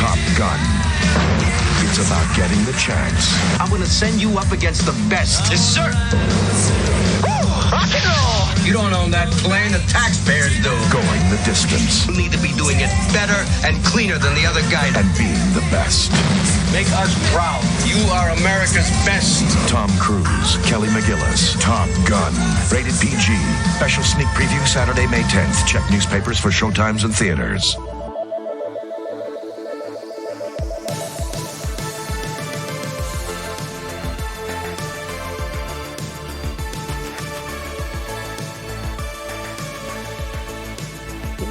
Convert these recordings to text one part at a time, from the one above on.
Top Gun. It's about getting the chance. I'm gonna send you up against the best. Yes, sir. Woo, rock and roll. You don't own that plane. The taxpayers do. Going the distance. You need to be doing it better and cleaner than the other guy. And being the best. Make us proud. You are America's best. Tom Cruise, Kelly McGillis, Top Gun. Rated PG. Special sneak preview Saturday, May 10th. Check newspapers for showtimes and theaters.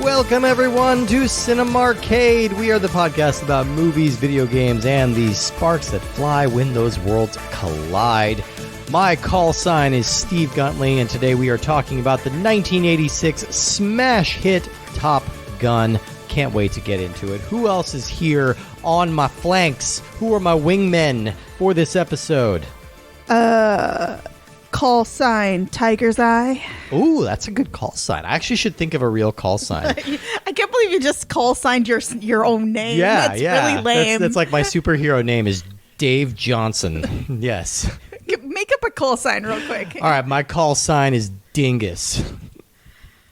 Welcome, everyone, to Cinemarcade. We are the podcast about movies, video games, and the sparks that fly when those worlds collide. My call sign is Steve Guntley, and today we are talking about the 1986 smash hit Top Gun. Can't wait to get into it. Who else is here on my flanks? Who are my wingmen for this episode? Call sign Tiger's Eye. Ooh, that's a good call sign. I actually should think of a real call sign. I can't believe you just call signed your own name. Yeah, that's really lame. That's like my superhero name is Dave Johnson. Yes. Make up a call sign real quick. All right, my call sign is Dingus.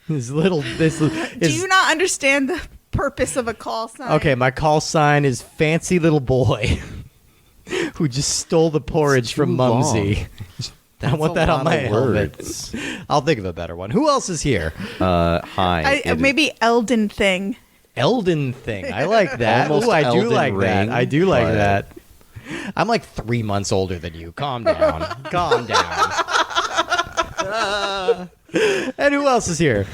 Do you not understand the purpose of a call sign? Okay, my call sign is Fancy Little Boy, who just stole the porridge from Mumsy. I want that on my helmet. I'll think of a better one. Who else is here? Hi. Maybe Elden Thing. Elden Thing. I like that. Almost Ooh, I do Elden like that. Ring, I do like but- that. I'm like 3 months older than you. Calm down. Calm down. And who else is here?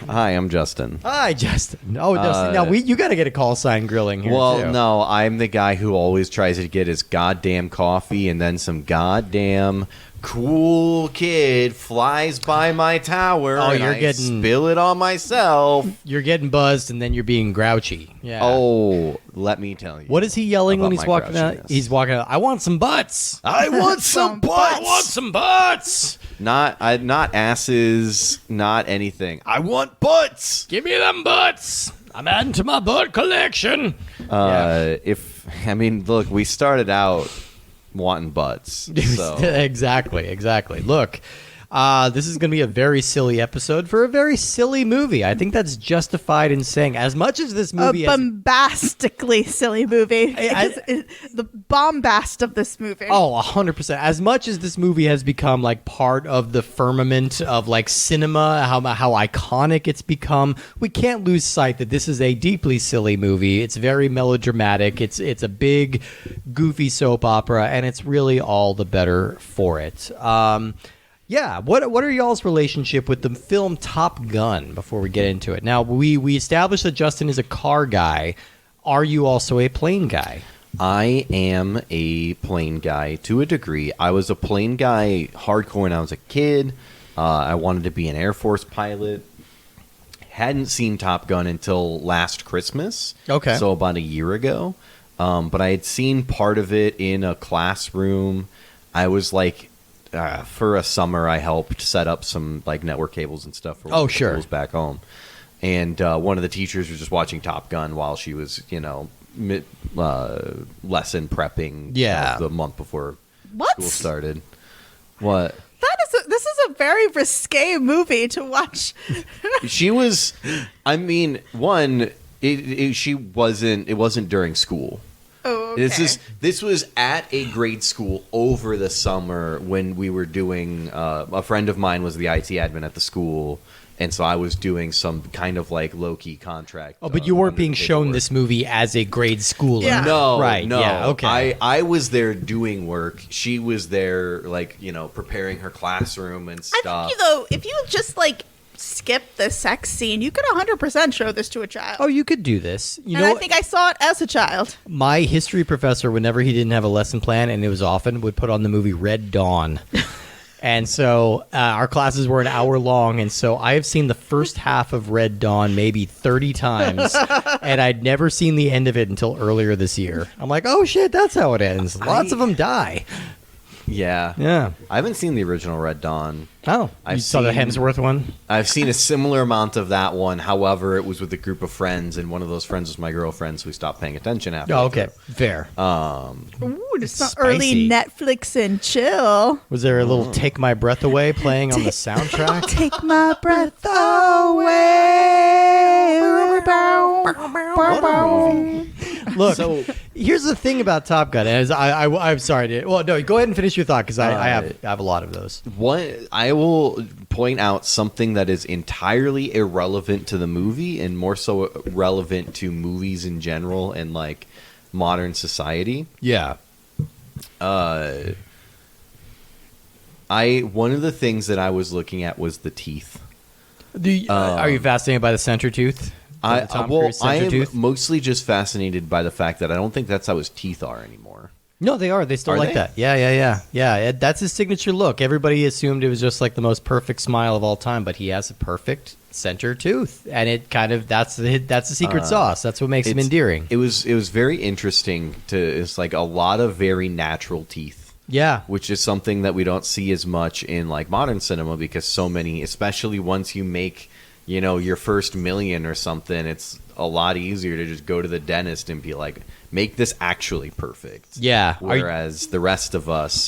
Hi, I'm Justin. Hi, Justin. Oh, Justin. Now, you got to get a call sign grilling here, Well, too. no, I'm the guy who always tries to get his goddamn coffee and then some goddamn cool kid flies by my tower and you're I getting- spill it on myself. You're getting buzzed, and then you're being grouchy. Yeah. Oh, let me tell you. What is he yelling when about he's my walking out? grouchiness. He's walking out. I want some butts. I want some I want some butts. Not asses, not anything. I want butts. Give me them butts. I'm adding to my butt collection. Look, we started out wanting butts. So. Exactly. Look, this is going to be a very silly episode for a very silly movie. I think that's justified in saying, as much as this movie A bombastically silly movie. The bombast of this movie. Oh, 100%. As much as this movie has become like part of the firmament of like cinema, how iconic it's become, we can't lose sight that this is a deeply silly movie. It's very melodramatic. It's a big, goofy soap opera, and it's really all the better for it. Yeah, what are y'all's relationship with the film Top Gun before we get into it? Now, we established that Justin is a car guy. Are you also a plane guy? I am a plane guy to a degree. I was a plane guy hardcore when I was a kid. I wanted to be an Air Force pilot. Hadn't seen Top Gun until last Christmas. Okay. So about a year ago. But I had seen part of it in a classroom. I was like... for a summer, I helped set up some like network cables and stuff for schools back home. And one of the teachers was just watching Top Gun while she was, lesson prepping. The month before school started. What? This is a very risque movie to watch. She was. I mean, one. It wasn't during school. Oh, okay. This was at a grade school over the summer when we were doing. A friend of mine was the IT admin at the school, and so I was doing some kind of like low key contract. Oh, but you weren't being shown this movie as a grade schooler. Yeah. No, right? No, yeah, okay. I was there doing work. She was there, like preparing her classroom and stuff. I think if you just like skip the sex scene, you could 100% show this to a child. Oh, you could do this. I think I saw it as a child. My history professor, whenever he didn't have a lesson plan, and it was often, would put on the movie Red Dawn. And so our classes were an hour long, and so I have seen the first half of Red Dawn maybe 30 times, and I'd never seen the end of it until earlier this year. I'm like, oh shit, that's how it ends. Lots of them die. Yeah. Yeah. I haven't seen the original Red Dawn. Oh, you saw the Hemsworth one? I've seen a similar amount of that one. However, it was with a group of friends, and one of those friends was my girlfriend, so we stopped paying attention after. Oh, okay. Fair. Ooh, just some Spicy. early Netflix and chill. Was there a little Take My Breath Away playing on the soundtrack? Take my breath away. Look, So- here's the thing about Top Gun. As I'm sorry to. Well, no, go ahead and finish your thought because I have a lot of those. I will point out something that is entirely irrelevant to the movie and more so relevant to movies in general and like modern society. Yeah. One of the things that I was looking at was the teeth. Are you fascinated by the center tooth? I am tooth? mostly just fascinated by the fact that I don't think that's how his teeth are anymore. No, they are. They still Are like they? that. Yeah. That's his signature look. Everybody assumed it was just like the most perfect smile of all time, but he has a perfect center tooth, and it kind of that's the secret sauce. That's what makes him endearing. It was very interesting it's like a lot of very natural teeth. Yeah. Which is something that we don't see as much in like modern cinema because so many, especially once you make, your first million or something, it's a lot easier to just go to the dentist and be like, make this actually perfect. Yeah. Whereas the rest of us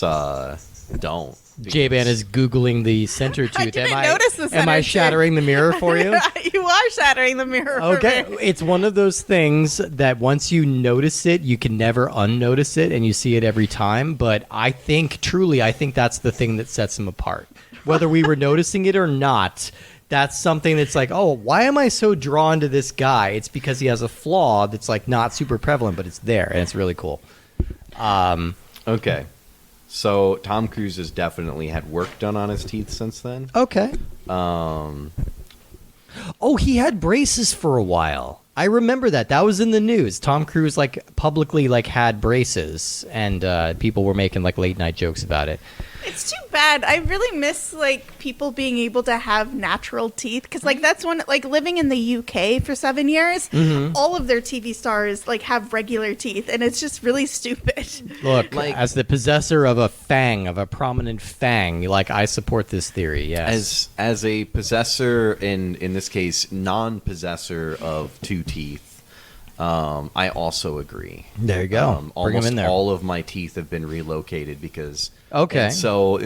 don't. J-Ban is Googling the center tooth. didn't notice the Am center I tooth. shattering the mirror for you? You are shattering the mirror. Okay, For me. it's one of those things that once you notice it, you can never unnotice it, and you see it every time. But I think that's the thing that sets him apart. Whether we were noticing it or not, that's something that's like, oh, why am I so drawn to this guy? It's because he has a flaw that's like not super prevalent, but it's there, and it's really cool. Okay. So Tom Cruise has definitely had work done on his teeth since then. Okay. Oh, he had braces for a while. I remember that. That was in the news. Tom Cruise publicly had braces, and people were making late night jokes about it. It's too bad. I really miss people being able to have natural teeth because that's one living in the UK for 7 years. Mm-hmm. All of their TV stars have regular teeth, and it's just really stupid. Look, as the possessor of a prominent fang, I support this theory. Yes. As a possessor, in this case, non-possessor of two teeth, I also agree. There you go. Bring Almost them in there. all of my teeth have been relocated because. Okay. And so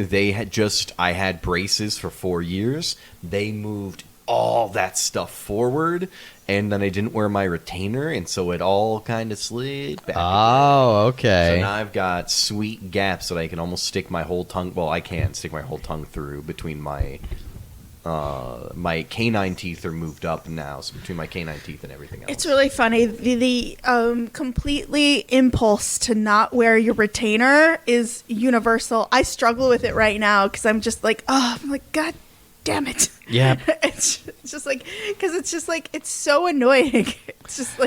I had braces for 4 years. They moved all that stuff forward, and then I didn't wear my retainer, and so it all kind of slid back. Oh, okay. So now I've got sweet gaps that I can almost stick my whole tongue. Well, I can stick my whole tongue through between my canine teeth are moved up now, so between my canine teeth and everything else. It's really funny. The completely impulse to not wear your retainer is universal. I struggle with it right now because I'm just God damn it. Yeah. It's just because it's so annoying. It's just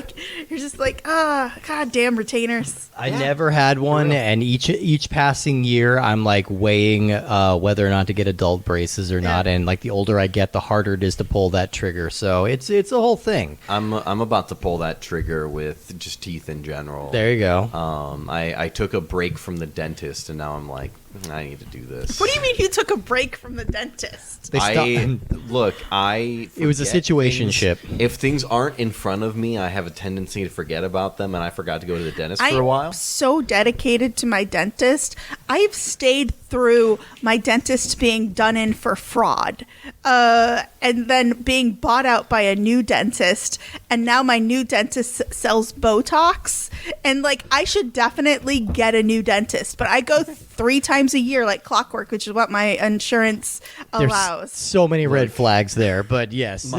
you're just god damn retainers. I never had one, and each passing year, I'm weighing whether or not to get adult braces or not. And the older I get, the harder it is to pull that trigger. So it's a whole thing. I'm about to pull that trigger with just teeth in general. There you go. I took a break from the dentist, and now I'm I need to do this. What do you mean you took a break from the dentist? They It was a forget situationship. things. If things aren't in front of me, I have a tendency to forget about them, and I forgot to go to the dentist for a while. I'm so dedicated to my dentist. I've stayed through my dentist being done in for fraud, and then being bought out by a new dentist, and now my new dentist sells Botox, and I should definitely get a new dentist, but I go 3 times a year like clockwork, which is what my insurance allows. There's so many red flags there, but yes.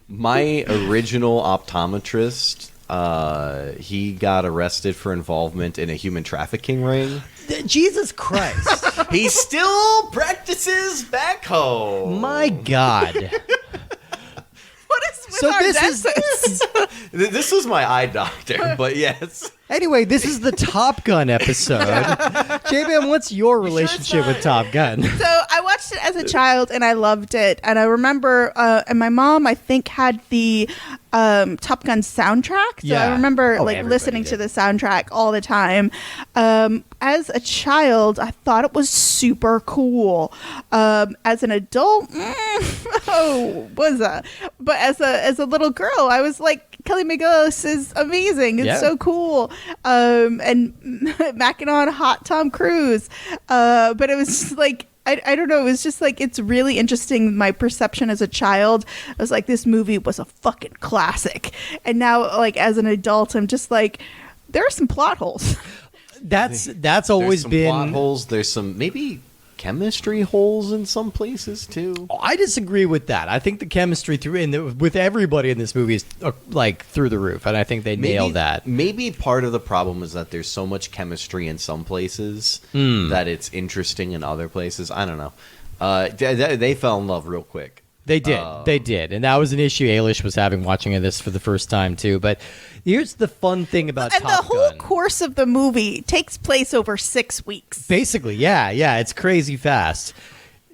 My original optometrist, he got arrested for involvement in a human trafficking ring. Jesus Christ. He still practices back home. My God. What is with our dentist? This was my eye doctor, but yes. Anyway, this is the Top Gun episode. J-Man, what's your relationship with Top Gun? So I watched it as a child and I loved it. And I remember, and my mom, I think, had the Top Gun soundtrack. So I remember listening to the soundtrack all the time. As a child, I thought it was super cool. As an adult, was that? But as a little girl, I was like, Kelly McGillis is amazing. It's so cool. And macking on hot Tom Cruise. But it was just like, I don't know. It was just like, it's really interesting. My perception as a child, I was like, this movie was a fucking classic. And now, like, as an adult, I'm just like, there are some plot holes. That's always been plot holes. There's some maybe chemistry holes in some places too. I disagree with that. I think the chemistry with everybody in this movie is like through the roof, and I think they nailed that. Maybe part of the problem is that there's so much chemistry in some places that it's interesting in other places. I don't know. They fell in love real quick. They did, and that was an issue Ailish was having watching this for the first time too. But here's the fun thing about Top Gun. And the whole course of the movie takes place over 6 weeks. Basically, yeah, it's crazy fast.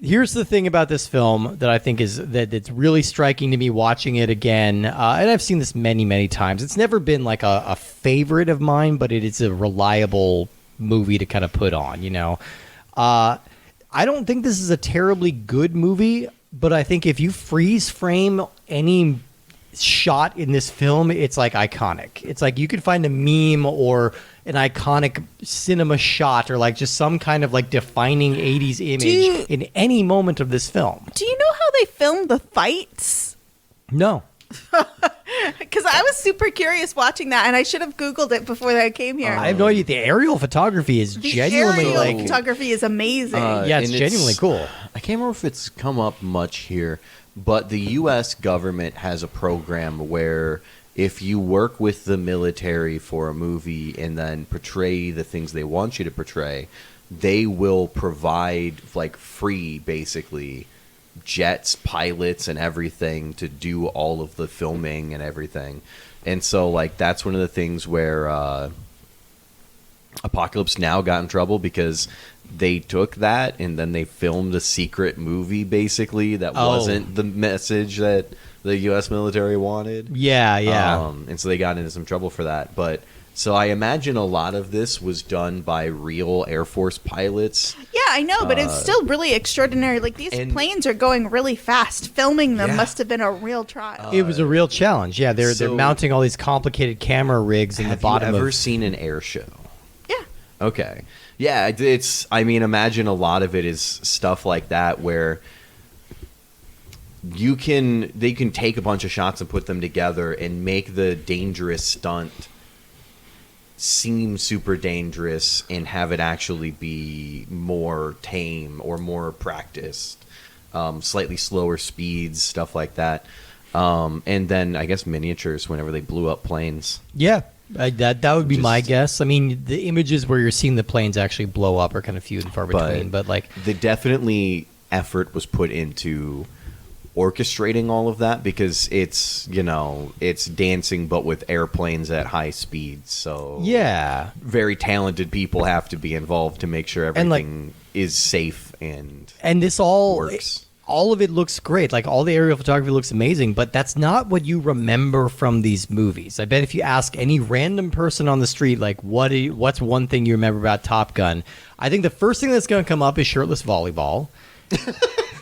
Here's the thing about this film that I think it's really striking to me watching it again, and I've seen this many, many times. It's never been like a favorite of mine, but it is a reliable movie to kind of put on. I don't think this is a terribly good movie. But I think if you freeze frame any shot in this film, it's like iconic. It's like you could find a meme or an iconic cinema shot or like just some kind of like defining 80s image in any moment of this film. Do you know how they filmed the fights? No. Because I was super curious watching that, and I should have Googled it before I came here. I have no idea. The aerial photography is genuinely photography is amazing. It's genuinely cool. I can't remember if it's come up much here, but the U.S. government has a program where if you work with the military for a movie and then portray the things they want you to portray, they will provide like free, basically, jets, pilots, and everything to do all of the filming and everything. And so like that's one of the things where Apocalypse Now got in trouble because they took that and then they filmed a secret movie basically that wasn't the message that the US military wanted. Yeah. And so they got into some trouble for that. But so I imagine a lot of this was done by real Air Force pilots. Yeah, I know, but it's still really extraordinary. Like, these planes are going really fast. Filming them must have been a real trial. It was a real challenge. Yeah, they're mounting all these complicated camera rigs in the bottom. Have you ever seen an air show? Yeah. Okay. Yeah, imagine a lot of it is stuff like that where they can take a bunch of shots and put them together and make the dangerous stunt seem super dangerous and have it actually be more tame or more practiced, slightly slower speeds, stuff like that. And then I guess miniatures whenever they blew up planes. Yeah, that would be my guess. I mean, the images where you're seeing the planes actually blow up are kind of few and far between. But like, definitely effort was put into orchestrating all of that because it's dancing but with airplanes at high speeds. So yeah, very talented people have to be involved to make sure everything is safe and this all works. All of it looks great. Like, all the aerial photography looks amazing, but that's not what you remember from these movies. I bet if you ask any random person on the street, like, what's one thing you remember about Top Gun? I think the first thing that's going to come up is shirtless volleyball.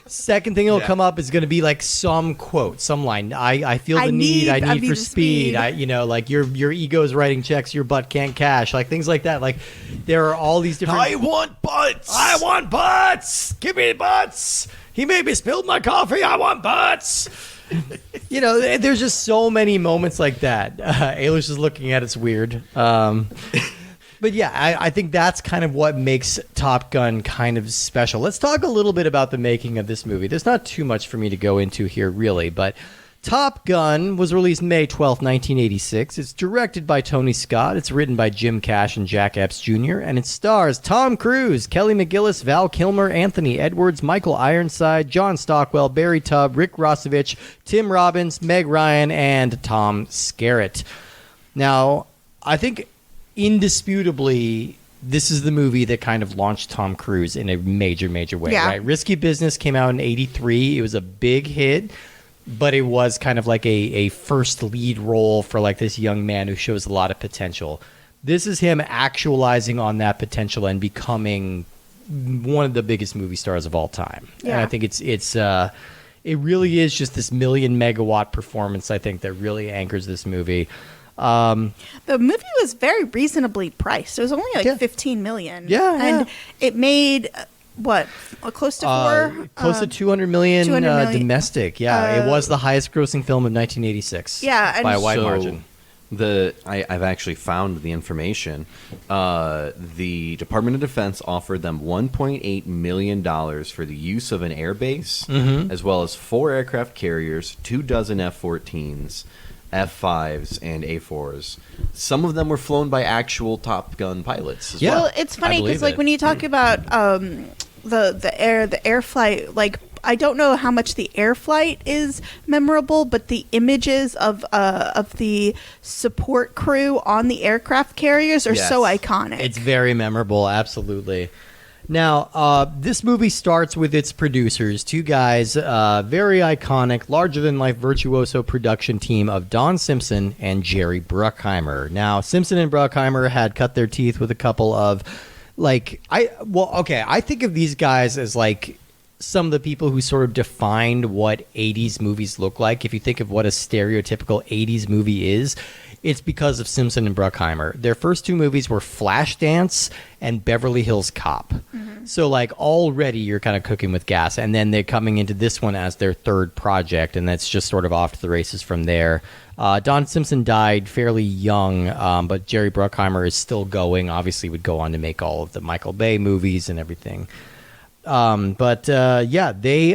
Second thing that'll come up is going to be like some quote, some line. I feel the need. I need for speed. Like your ego's writing checks your butt can't cash. Like things like that. Like there are all these different. I want butts. I want butts. Give me butts. He made me spill my coffee. I want butts. There's just so many moments like that. Ailish is looking at it's weird. But yeah, I think that's kind of what makes Top Gun kind of special. Let's talk a little bit about the making of this movie. There's not too much for me to go into here, really, but Top Gun was released May 12th, 1986. It's directed by Tony Scott. It's written by Jim Cash and Jack Epps Jr. And it stars Tom Cruise, Kelly McGillis, Val Kilmer, Anthony Edwards, Michael Ironside, John Stockwell, Barry Tubb, Rick Rossovich, Tim Robbins, Meg Ryan, and Tom Skerritt. Now, I think indisputably this is the movie that kind of launched Tom Cruise in a major way, right? Risky Business came out in 83. It was a big hit. But it was kind of like a first lead role for like this young man who shows a lot of potential. This is him actualizing on that potential and becoming one of the biggest movie stars of all time. Yeah. And I think it really is just this million megawatt performance, I think, that really anchors this movie. The movie was very reasonably priced. It was only like $15 million. And it made what, close to close to 200 million domestic. It was the highest grossing film of 1986 by a wide margin. I've actually found the information. The Department of Defense offered them $1.8 million for the use of an air base, as well as 4 aircraft carriers, 24 F-14s, F-5s, and A-4s. Some of them were flown by actual Top Gun pilots as well. Well, it's funny because like when you talk about the air flight, like I don't know how much the air flight is memorable, but the images of the support crew on the aircraft carriers are so iconic. It's very memorable, absolutely. Now, this movie starts with its producers, 2 guys, very iconic, larger-than-life virtuoso production team of Don Simpson and Jerry Bruckheimer. Now, Simpson and Bruckheimer had cut their teeth with a couple of, I think of these guys as, like, some of the people who sort of defined what 80s movies look like. If you think of what a stereotypical 80s movie is, it's because of Simpson and Bruckheimer. Their first 2 movies were Flashdance and Beverly Hills Cop. So, like, already you're kind of cooking with gas. And then they're coming into this one as their third project, and that's just sort of off to the races from there. Don Simpson died fairly young, but Jerry Bruckheimer is still going. Obviously would go on to make all of the Michael Bay movies and everything. They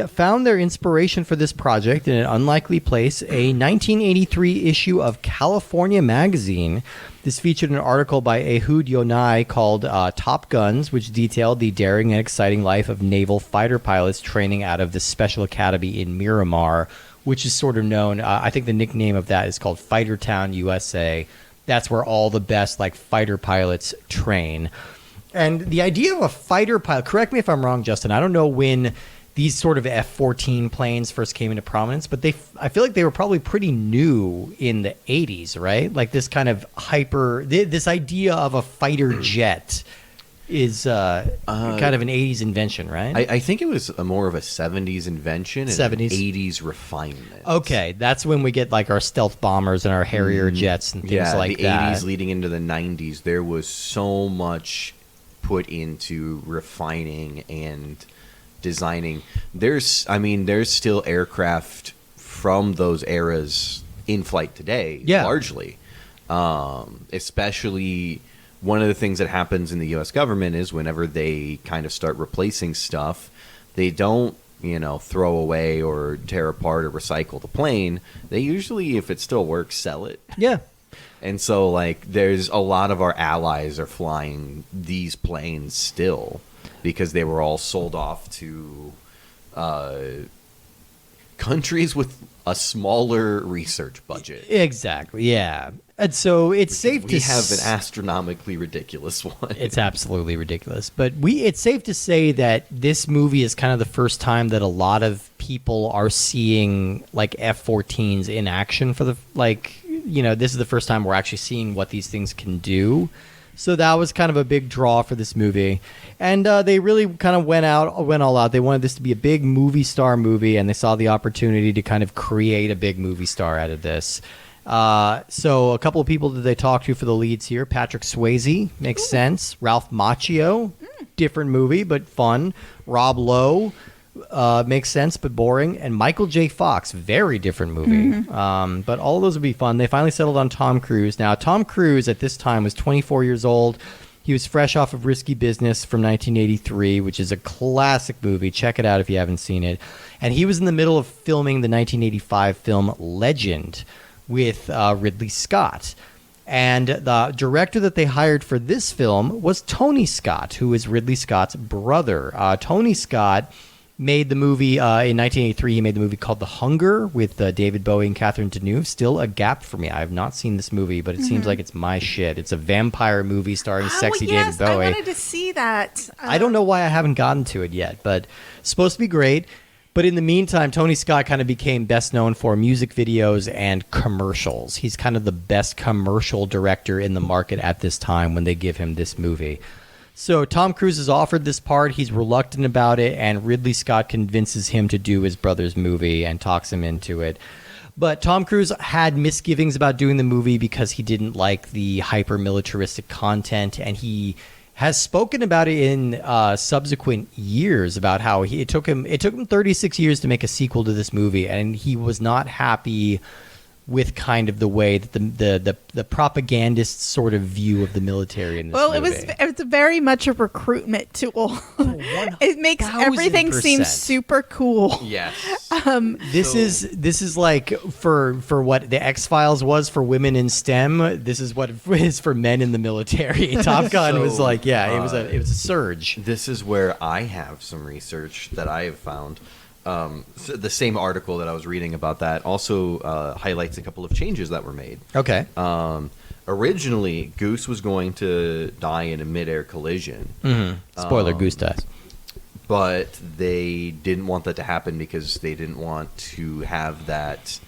found their inspiration for this project in an unlikely place, a 1983 issue of California Magazine. This featured an article by Ehud Yonai called Top Guns, which detailed the daring and exciting life of naval fighter pilots training out of the Special Academy in Miramar, which is sort of known, I think the nickname of that is called Fighter Town, USA. That's where all the best fighter pilots train. And the idea of a fighter pilot, correct me if I'm wrong, Justin, I don't know when these sort of F-14 planes first came into prominence, but I feel like they were probably pretty new in the 80s, right? Like this kind of this idea of a fighter jet is kind of an 80s invention, right? I think it was more of a 70s invention and 70s. An 80s refinement. Okay, that's when we get like our stealth bombers and our Harrier jets and things like that. Yeah, the 80s leading into the 90s, there was so much put into refining and designing. There's still aircraft from those eras in flight today, largely. Especially one of the things that happens in the U.S. government is whenever they kind of start replacing stuff, they don't, throw away or tear apart or recycle the plane. They usually, if it still works, sell it. Yeah. And so, there's a lot of our allies are flying these planes still because they were all sold off to countries with a smaller research budget. Exactly, yeah. And so it's safe to... We have an astronomically ridiculous one. It's absolutely ridiculous. But it's safe to say that this movie is kind of the first time that a lot of people are seeing, F-14s in action for the, this is the first time we're actually seeing what these things can do. So that was kind of a big draw for this movie. And they really kind of went all out. They wanted this to be a big movie star movie, and they saw the opportunity to kind of create a big movie star out of this. So a couple of people that they talked to for the leads here. Patrick Swayze, makes sense. Ralph Macchio, different movie, but fun. Rob Lowe, makes sense, but boring. And Michael J. Fox, very different movie. But all of those would be fun. They finally settled on Tom Cruise. Now, Tom Cruise at this time was 24 years old. He was fresh off of Risky Business from 1983, which is a classic movie. Check it out if you haven't seen it. And he was in the middle of filming the 1985 film Legend with Ridley Scott. And the director that they hired for this film was Tony Scott, who is Ridley Scott's brother. Tony Scott made the movie in 1983. He made the movie called The Hunger with David Bowie and Catherine Deneuve. Still a gap for me. I have not seen this movie, but it seems like it's my shit. It's a vampire movie starring sexy David Bowie. I wanted to see that. I don't know why I haven't gotten to it yet, but it's supposed to be great. But in the meantime, Tony Scott kind of became best known for music videos and commercials. He's kind of the best commercial director in the market at this time when they give him this movie. So Tom Cruise is offered this part. He's reluctant about it, and Ridley Scott convinces him to do his brother's movie and talks him into it. But Tom Cruise had misgivings about doing the movie because he didn't like the hyper-militaristic content, and he has spoken about it in subsequent years about how it took him 36 years to make a sequel to this movie, and he was not happy with kind of the way that the propagandist sort of view of the military in this movie. It was very much a recruitment tool. It makes everything seem super cool. Yes. This is like for what the X-Files was for women in STEM. This is what it is for men in the military. Top Gun was like, it was a surge. This is where I have some research that I have found. So the same article that I was reading about that also highlights a couple of changes that were made. Okay. Originally, Goose was going to die in a midair collision. Mm-hmm. Spoiler, Goose dies. But they didn't want that to happen because they didn't want to have that.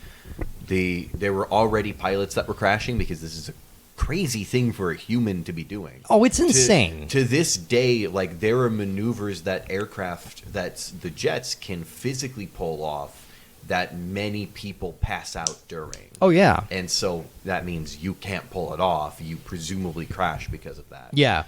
There were already pilots that were crashing because this is a crazy thing for a human to be doing. Oh, it's insane. To this day, like, there are maneuvers that the jets can physically pull off that many people pass out during. Oh, yeah. And so that means you can't pull it off. You presumably crash because of that. Yeah.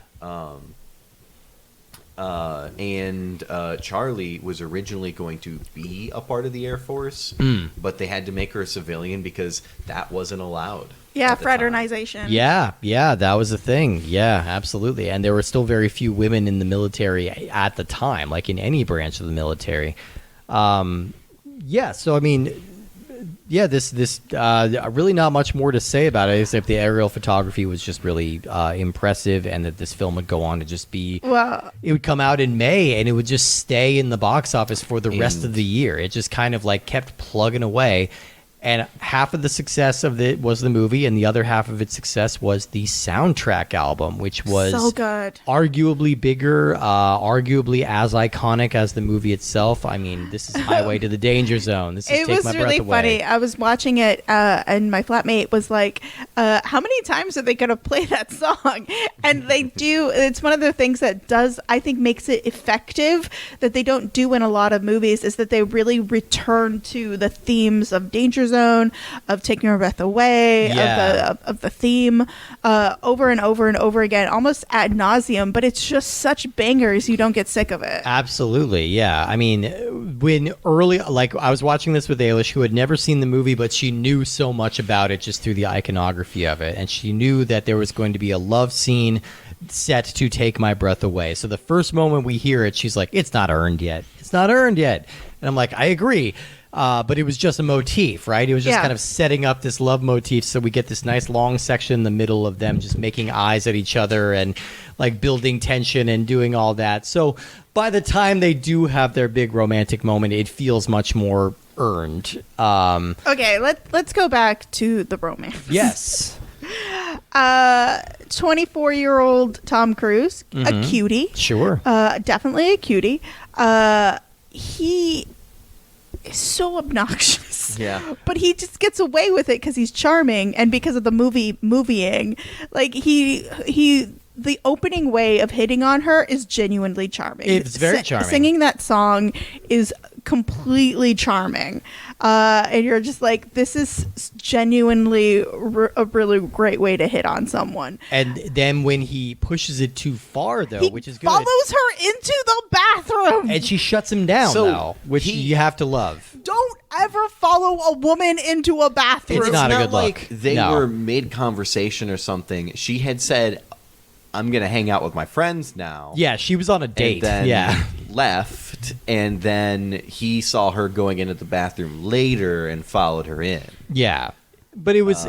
And Charlie was originally going to be a part of the Air Force, but they had to make her a civilian because that wasn't allowed. Yeah, fraternization. Yeah, that was a thing. Yeah, absolutely. And there were still very few women in the military at the time, like in any branch of the military. So I mean, this really not much more to say about it, except the aerial photography was just really impressive, and that this film would go on to just be. Well, it would come out in May, and it would just stay in the box office for the rest of the year. It just kind of like kept plugging away. And half of the success of it was the movie, and the other half of its success was the soundtrack album, which was so good. Arguably bigger, arguably as iconic as the movie itself. I mean, this is Highway to the Danger Zone. This is It was really funny. I was watching it, and my flatmate was like, how many times are they going to play that song? And they do. It's one of the things that I think makes it effective that they don't do in a lot of movies, is that they really return to the themes of Danger Zone, of Taking Your Breath Away, of the theme over and over and over again, almost ad nauseum, but it's just such bangers you don't get sick of it. Absolutely, yeah. I mean, I was watching this with Ailish, who had never seen the movie, but she knew so much about it just through the iconography of it, and she knew that there was going to be a love scene set to Take My Breath Away. So the first moment we hear it, she's like, it's not earned yet. It's not earned yet. And I'm like, I agree. But it was just a motif, right? It was just kind of setting up this love motif, so we get this nice long section in the middle of them just making eyes at each other and like building tension and doing all that. So by the time they do have their big romantic moment, it feels much more earned. Okay, let's go back to the romance. Yes. 24-year-old Tom Cruise, a cutie. Sure. Definitely a cutie. He is so obnoxious. Yeah. But he just gets away with it because he's charming, and because of the movieing. Like the opening way of hitting on her is genuinely charming. It's very charming. Singing that song is completely charming. And you're just like, this is genuinely a really great way to hit on someone. And then when he pushes it too far, though, which is good, follows her into the bathroom, and she shuts him down, though, which you have to love. Don't ever follow a woman into a bathroom. It's not a good like look. They were mid-conversation or something. She had said, I'm gonna hang out with my friends now. Yeah, she was on a date. And then yeah. left, and then he saw her going into the bathroom later and followed her in. Yeah. But it was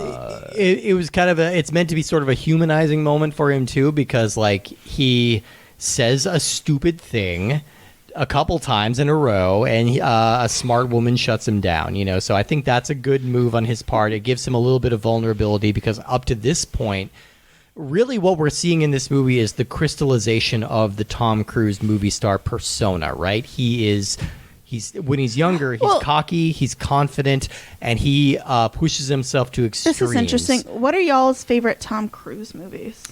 it was kind of it's meant to be sort of a humanizing moment for him too, because like he says a stupid thing a couple times in a row, and a smart woman shuts him down, you know. So I think that's a good move on his part. It gives him a little bit of vulnerability, because up to this point, really what we're seeing in this movie is the crystallization of the Tom Cruise movie star persona, right? He's when he's younger, he's cocky, he's confident, and he pushes himself to extremes. This is interesting. What are y'all's favorite Tom Cruise movies?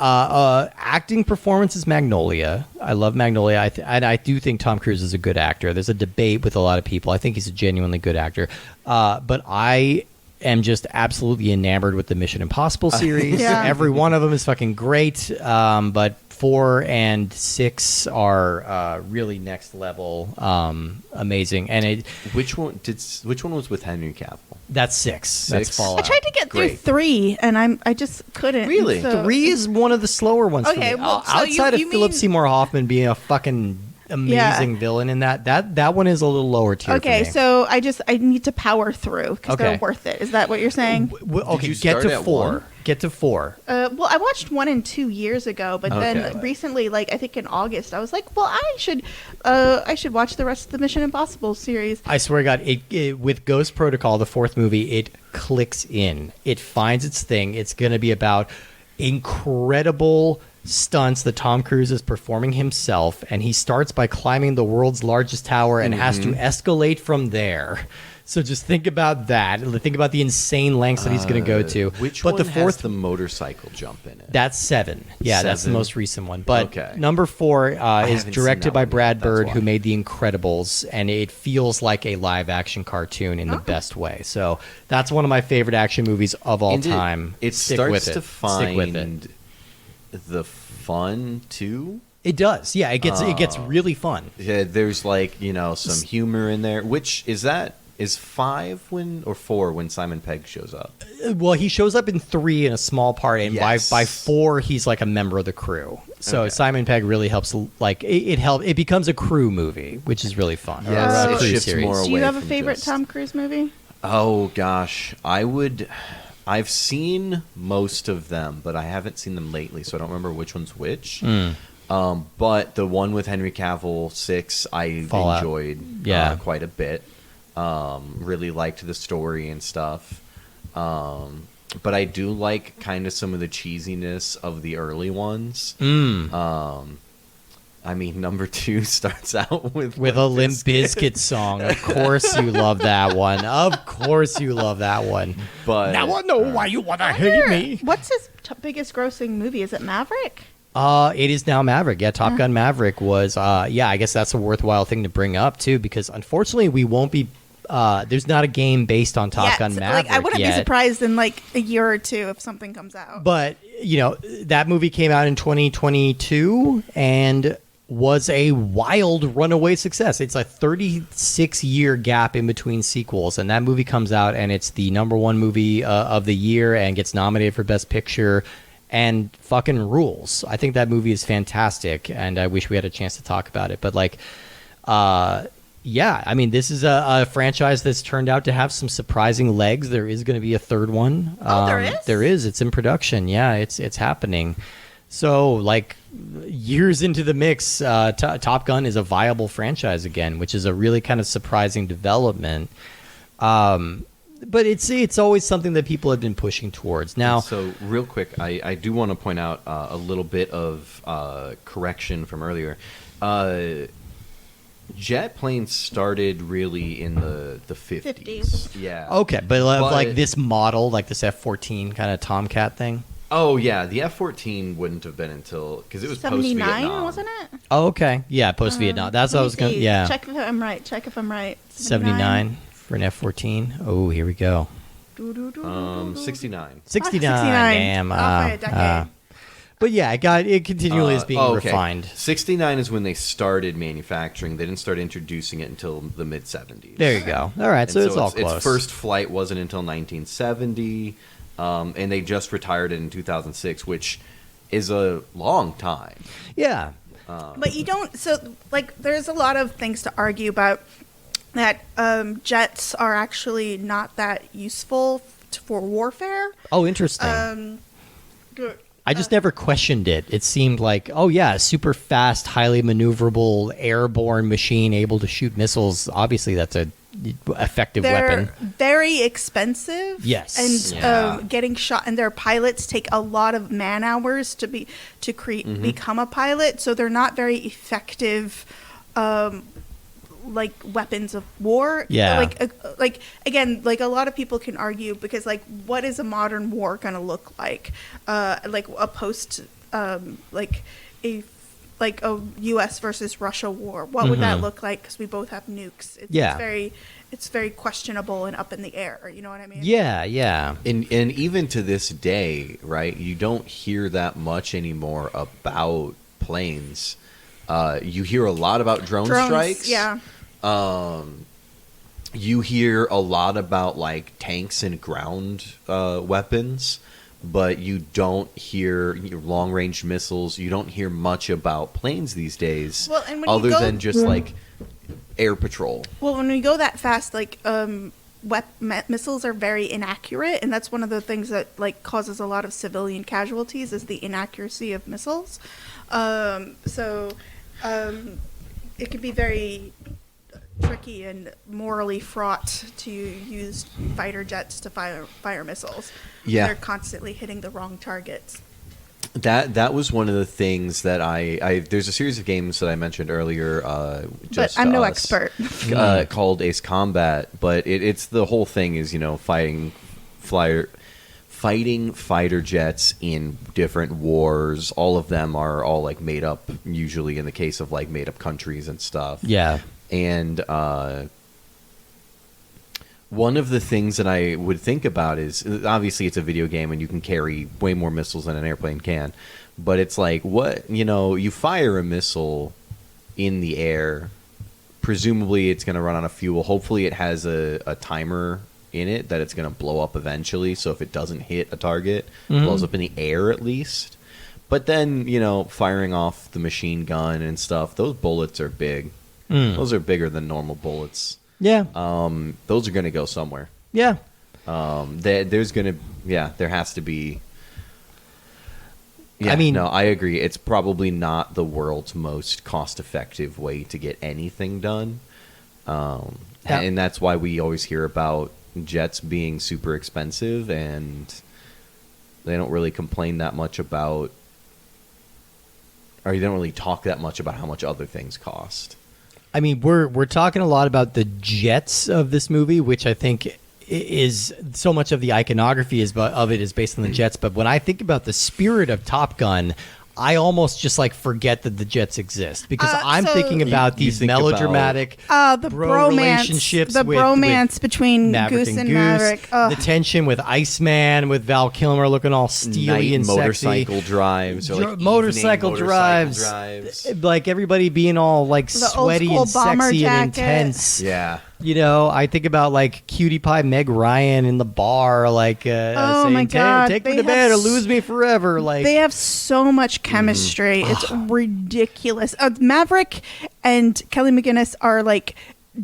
Acting performance is Magnolia. I love Magnolia. And I do think Tom Cruise is a good actor. There's a debate with a lot of people. I think he's a genuinely good actor. But I am just absolutely enamored with the Mission Impossible series. Yeah. Every one of them is fucking great. But 4 and 6 are really next level, amazing. And which one was with Henry Cavill? That's 6. That's Fallout. I tried to get through 3, and I just couldn't. Really? So. 3 is one of the slower ones. Okay, for me. well, so outside you of Philip mean- Seymour Hoffman being a fucking amazing villain in that one is a little lower tier. Okay, for me. so I need to power through because Okay. they're worth it. Is that what you're saying? Okay, you get start to at 4. 1? Get to 4. Well, I watched 1 and 2 years ago, but Okay. then recently, like I think in August, I was like, well, I should watch the rest of the Mission Impossible series. I swear to God, it with Ghost Protocol, the 4th movie, it clicks in. It finds its thing. It's going to be about incredible stunts that Tom Cruise is performing himself, and he starts by climbing the world's largest tower and has to escalate from there. So just think about that. Think about the insane lengths that he's going to go to. Which but one the 4th has the motorcycle jump in it? That's 7. Yeah, that's the 7? most recent one. But Okay. number 4 is haven't seen directed that by one yet, Brad that's Bird, why. who made The Incredibles, and it feels like a live-action cartoon in the best way. So that's one of my favorite action movies of all And time. It Stick starts with it. to Stick with it. find the fun too. It does. Yeah, it gets really fun. Yeah, there's like some humor in there. Which is 5 or 4 when Simon Pegg shows up? Well, he shows up in 3 in a small part, and Yes. by 4 he's like a member of the crew. So Okay. Simon Pegg really helps. Like it becomes a crew movie, which is really fun. Yes, Or a it crew shifts series. more Do you away have a from favorite just- Tom Cruise movie? Oh gosh, I've seen most of them, but I haven't seen them lately, so I don't remember which one's which. But the one with Henry Cavill, 6, I Fallout. enjoyed Yeah. quite a bit. Really liked the story and stuff. But I do like kind of some of the cheesiness of the early ones. I mean, number 2 starts out with a Limp Bizkit song. Of course you love that one. Of course you love that one. But Now I know why you want to hate me. What's his biggest grossing movie? Is it Maverick? It is now Maverick. Yeah, Top Gun Maverick was, I guess that's a worthwhile thing to bring up, too, because unfortunately we won't be, there's not a game based on Top Gun Maverick I wouldn't yet. be surprised in like a year or two if something comes out. But, that movie came out in 2022 and was a wild runaway success. It's a 36-year gap in between sequels, and that movie comes out, and it's the number 1 movie of the year and gets nominated for Best Picture and fucking rules. I think that movie is fantastic, and I wish we had a chance to talk about it. But, I mean, this is a franchise that's turned out to have some surprising legs. There is going to be a 3rd one. There is? There is. It's in production. Yeah, it's happening. So, years into the mix, Top Gun is a viable franchise again, which is a really kind of surprising development. But it's always something that people have been pushing towards. Now, so real quick, I do want to point out a little bit of correction from earlier. Jet planes started really in the 50s. 50s. Yeah. okay, but like this model, like this F-14 kind of Tomcat thing. Oh yeah, the F-14 wouldn't have been until because it was 79, post-Vietnam, wasn't it? Oh, okay. Yeah, post-Vietnam. That's what I was going to... Yeah. Check if I'm right. Check if I'm right. 79 for an F-14. Oh, here we go. 69. 69. 69. Damn. Off by a decade. But yeah, it continually is being okay. refined. 69 is when they started manufacturing. They didn't start introducing it until the mid 70s. There you go. All right, so it's all close. Its first flight wasn't until 1970. and they just retired it in 2006, which is a long time. Yeah. But you don't. So, like, there's a lot of things to argue about that jets are actually not that useful for warfare. Oh, interesting. I just never questioned it. It seemed like, oh yeah, a super fast, highly maneuverable airborne machine able to shoot missiles. Obviously, that's a effective weapon. Very expensive. Yes. And getting shot, and their pilots take a lot of man hours to become a pilot, so they're not very effective. Like weapons of war. Yeah. Like again, like a lot of people can argue because like what is a modern war going to look like? Like a post like a US versus Russia war. What would that look like, cuz we both have nukes? It's very questionable and up in the air, you know what I mean? Yeah. And even to this day, right? You don't hear that much anymore about planes. You hear a lot about drone strikes. Yeah. You hear a lot about like tanks and ground weapons, but you don't hear long range missiles. You don't hear much about planes these days, Well, and when other you go, than just like air patrol. Well, when we go that fast, like missiles are very inaccurate, and that's one of the things that like causes a lot of civilian casualties is the inaccuracy of missiles. It can be very tricky and morally fraught to use fighter jets to fire missiles. Yeah. They're constantly hitting the wrong targets. That was one of the things that I there's a series of games that I mentioned earlier. But I'm no expert. Called Ace Combat, but it's the whole thing is fighting fighter jets in different wars. All of them are all like made up, usually in the case of like made up countries and stuff. Yeah. And one of the things that I would think about is, obviously it's a video game and you can carry way more missiles than an airplane can, but it's like, you fire a missile in the air, presumably it's going to run out of fuel. Hopefully it has a timer in it that it's going to blow up eventually, so if it doesn't hit a target, it blows up in the air at least. But then, firing off the machine gun and stuff, those bullets are big. Those are bigger than normal bullets. Yeah. Those are going to go somewhere. Yeah. There has to be. Yeah, I mean, no, I agree. It's probably not the world's most cost-effective way to get anything done. And that's why we always hear about jets being super expensive, and they don't really complain that much about, or you don't really talk that much about how much other things cost. I mean, we're talking a lot about the jets of this movie, which I think is so much of the iconography of it is based on the jets. But when I think about the spirit of Top Gun, I almost just like forget that the jets exist, because I'm thinking about these melodramatic the relationships, the bromance between Maverick Goose and and Maverick, the tension with Iceman, with Val Kilmer looking all steely and motorcycle sexy. drives, or like motorcycle drives, like everybody being all like The sweaty old and school bomber sexy and jacket. intense. Yeah. I think about like Cutie Pie Meg Ryan in the bar, like saying, my God, take me they to bed or have lose me forever. Like they have so much chemistry. It's ridiculous. Maverick and Kelly McGinnis are like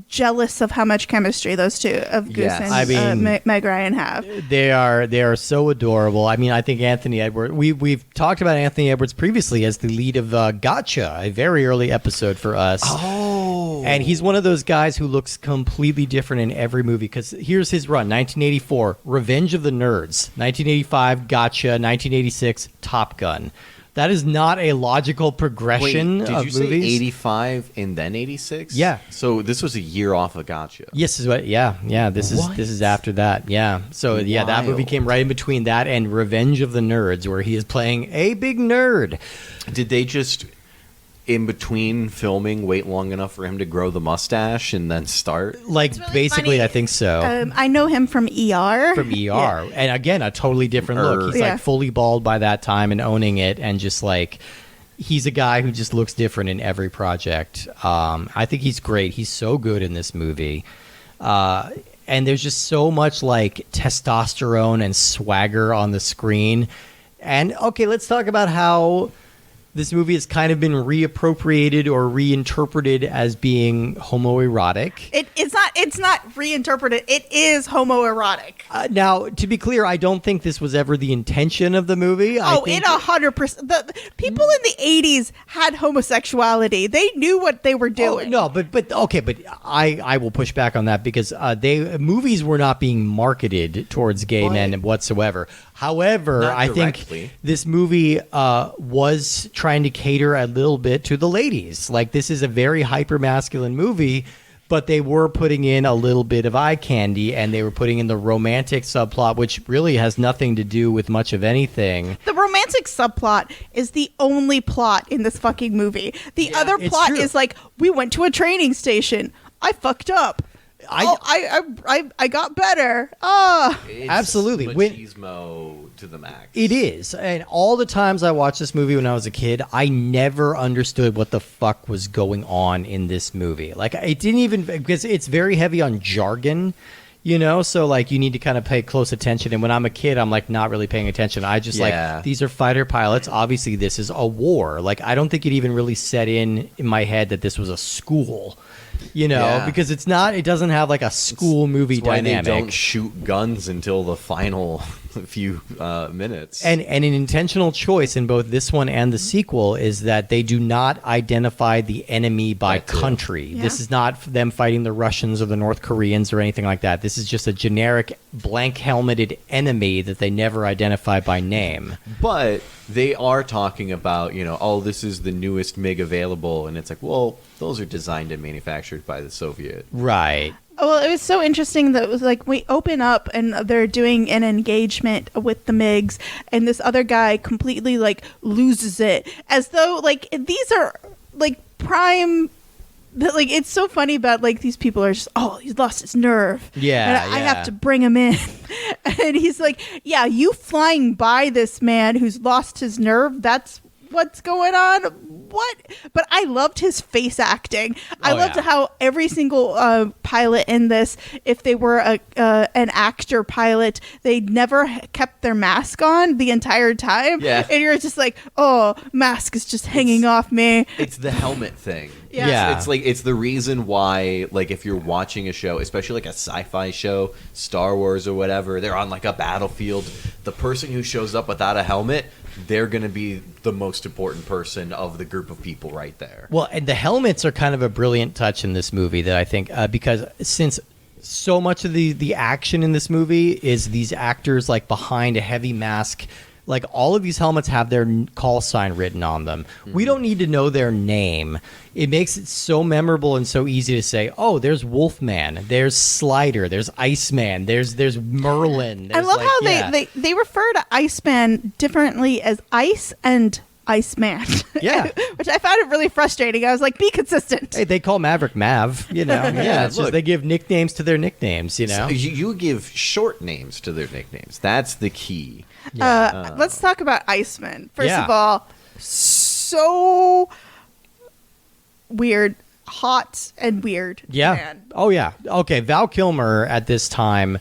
jealous of how much chemistry those two of Goose Yes. and I mean, Meg Ryan have. they are so adorable. I mean, I think Anthony Edwards. We've talked about Anthony Edwards previously as the lead of Gotcha, a very early episode for us. And he's one of those guys who looks completely different in every movie, because here's his run: 1984, Revenge of the Nerds; 1985, Gotcha; 1986, Top Gun. That is not a logical progression Wait, did of you say movies. 85 and then 86? Yeah. So this was a year off of Gotcha. Yes, is what. Yeah. This is after that. Yeah. So yeah, that movie Wild. came right in between that and Revenge of the Nerds, where he is playing a big nerd. Did they just, in between filming, wait long enough for him to grow the mustache and then start? Like It's really basically, funny. I think so. I know him from ER. From ER, and again, a totally different look. He's Yeah. like fully bald by that time and owning it, and just like he's a guy who just looks different in every project. I think he's great. He's so good in this movie. and there's just so much like testosterone and swagger on the screen. And okay, let's talk about how this movie has kind of been reappropriated or reinterpreted as being homoerotic. It's not reinterpreted. It is homoerotic. Now, to be clear, I don't think this was ever the intention of the movie. Oh, it 100%. The people in the 80s had homosexuality. They knew what they were doing. Oh, no, but okay, but I will push back on that because movies were not being marketed towards gay men whatsoever. However, I think this movie was trying to cater a little bit to the ladies. Like, this is a very hyper-masculine movie, but they were putting in a little bit of eye candy, and they were putting in the romantic subplot, which really has nothing to do with much of anything. The romantic subplot is the only plot in this fucking movie. The other plot is like, we went to a training station. I fucked up. I got better. It's absolutely machismo to the max. It is, and all the times I watched this movie when I was a kid, I never understood what the fuck was going on in this movie. Like, it didn't even, because it's very heavy on jargon, you know, so like you need to kind of pay close attention. And when I'm a kid, I'm like not really paying attention. I just like, these are fighter pilots. Obviously, this is a war. Like, I don't think it even really set in my head that this was a school. You know, because it doesn't have like a school movie dynamic. They don't shoot guns until the final few minutes. And an intentional choice in both this one and the sequel is that they do not identify the enemy by country. Yeah. This is not them fighting the Russians or the North Koreans or anything like that. This is just a generic blank helmeted enemy that they never identify by name. But they are talking about, you know, oh, this is the newest MiG available. And it's like, well, those are designed and manufactured by the Soviet. Right. Well, it was so interesting that it was like we open up and they're doing an engagement with the MiGs, and this other guy completely like loses it, as though like these are like prime. Like, it's so funny about like these people are just, oh, he's lost his nerve. Yeah, and I have to bring him in. And he's like, yeah, you flying by this man who's lost his nerve. That's what's going on. What? But I loved his face acting. I loved how every single pilot in this, if they were an actor pilot, they never kept their mask on the entire time. Yeah. And you're just like, oh, mask is just hanging off me. It's the helmet thing. Yeah. It's like, it's the reason why, like, if you're watching a show, especially like a sci-fi show, Star Wars or whatever, they're on like a battlefield. The person who shows up without a helmet, they're going to be the most important person of the group of people right there. Well, and the helmets are kind of a brilliant touch in this movie that I think, because since so much of the action in this movie is these actors like behind a heavy mask, like all of these helmets have their call sign written on them. Mm-hmm. We don't need to know their name. It makes it so memorable and so easy to say, oh, there's Wolfman, there's Slider, there's Iceman, there's Merlin. I love how they refer to Iceman differently as Ice and Iceman. Yeah. Which I found it really frustrating. I was like, be consistent. Hey, they call Maverick Mav, you know. Yeah, it's just they give nicknames to their nicknames, you know. So you give short names to their nicknames. That's the key. Yeah. Let's talk about Iceman. First of all, so weird, hot and weird. Yeah. Man. Oh, yeah. Okay, Val Kilmer at this time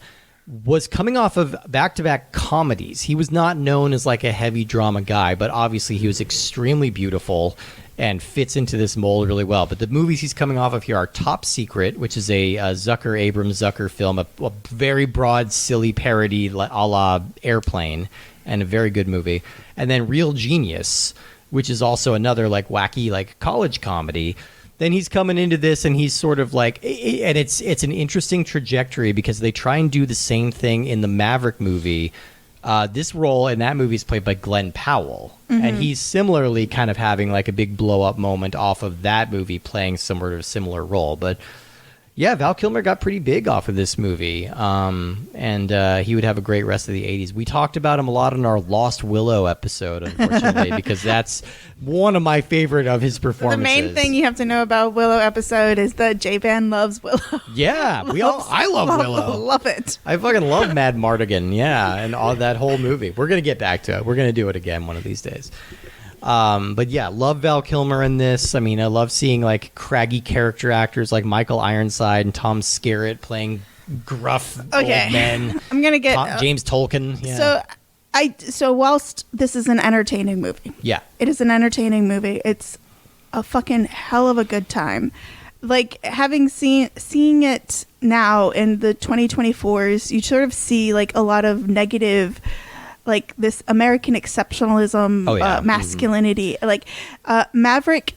was coming off of back-to-back comedies. He was not known as like a heavy drama guy, but obviously he was extremely beautiful and fits into this mold really well. But the movies he's coming off of here are Top Secret, which is a Abrams Zucker film, a very broad, silly parody a la Airplane, and a very good movie. And then Real Genius, which is also another like wacky like college comedy. Then he's coming into this and he's sort of like, and it's an interesting trajectory because they try and do the same thing in the Maverick movie. This role in that movie is played by Glenn Powell. Mm-hmm. And he's similarly kind of having like a big blow up moment off of that movie, playing sort of a similar role. But yeah, Val Kilmer got pretty big off of this movie. And he would have a great rest of the 80s. We talked about him a lot in our Lost Willow episode, unfortunately, because that's one of my favorite of his performances. The main thing you have to know about Willow episode is that J-Ban loves Willow. Yeah, I love Willow. Love it. I fucking love Mad Mardigan, yeah, and all that whole movie. We're going to get back to it. We're going to do it again one of these days. But yeah, love Val Kilmer in this. I mean, I love seeing like craggy character actors like Michael Ironside and Tom Skerritt playing gruff Okay. old men. I'm gonna get James Tolkien. Yeah. So whilst this is an entertaining movie, yeah. it is an entertaining movie. It's a fucking hell of a good time. Like having seeing it now in the 2024s, you sort of see like a lot of negative, like this American exceptionalism, masculinity. Like Maverick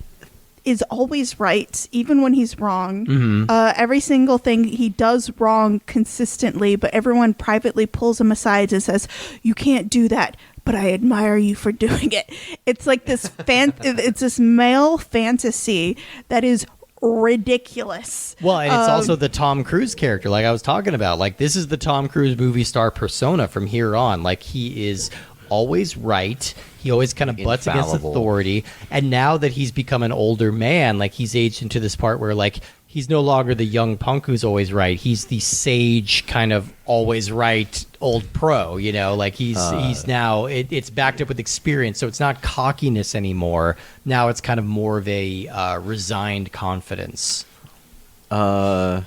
is always right, even when he's wrong. Every single thing he does wrong consistently, but everyone privately pulls him aside and says, "You can't do that, but I admire you for doing it." It's like this it's this male fantasy that is ridiculous. Well, and it's also the Tom Cruise character, like I was talking about. Like, this is the Tom Cruise movie star persona from here on. Like, he is always right. He always kind of butts against authority. And now that he's become an older man, like, he's aged into this part where, like, he's no longer the young punk who's always right. He's the sage, kind of always right old pro, you know? Like, he's now, it's backed up with experience, so it's not cockiness anymore. Now it's kind of more of a resigned confidence. I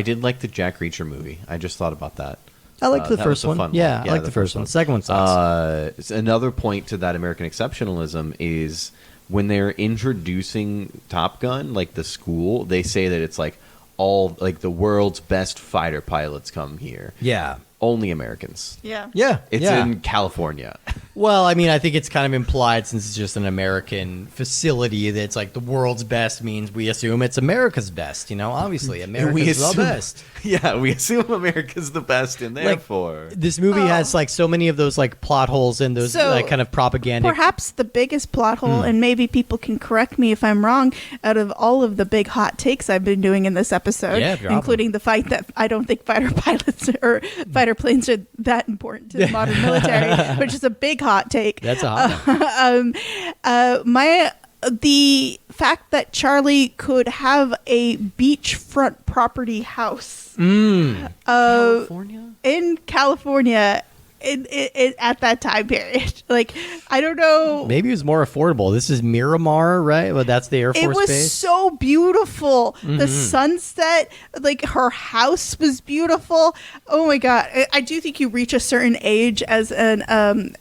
did like the Jack Reacher movie. I just thought about that. I liked the first one. Yeah, I like the first one. The second one sucks. Another point to that American exceptionalism is when they're introducing Top Gun, like the school, they say that it's like all like the world's best fighter pilots come here. Yeah. Only Americans. Yeah. Yeah. It's in California. Well, I mean, I think it's kind of implied since it's just an American facility that it's like the world's best means we assume it's America's best. You know, obviously, America's the best. Yeah, we assume America's the best, and therefore this movie has like so many of those like plot holes and those like kind of propaganda. Perhaps the biggest plot hole, and maybe people can correct me if I'm wrong, out of all of the big hot takes I've been doing in this episode, including the fact that I don't think fighter pilots or fighter planes are that important to the modern military, which is a big hot take. That's a hot one. The fact that Charlie could have a beachfront property house California? In California at that time period. Like, I don't know. Maybe it was more affordable. This is Miramar, right? Well, that's the Air Force base. It was so beautiful. The sunset, like her house was beautiful. Oh my God. I do think you reach a certain age as an,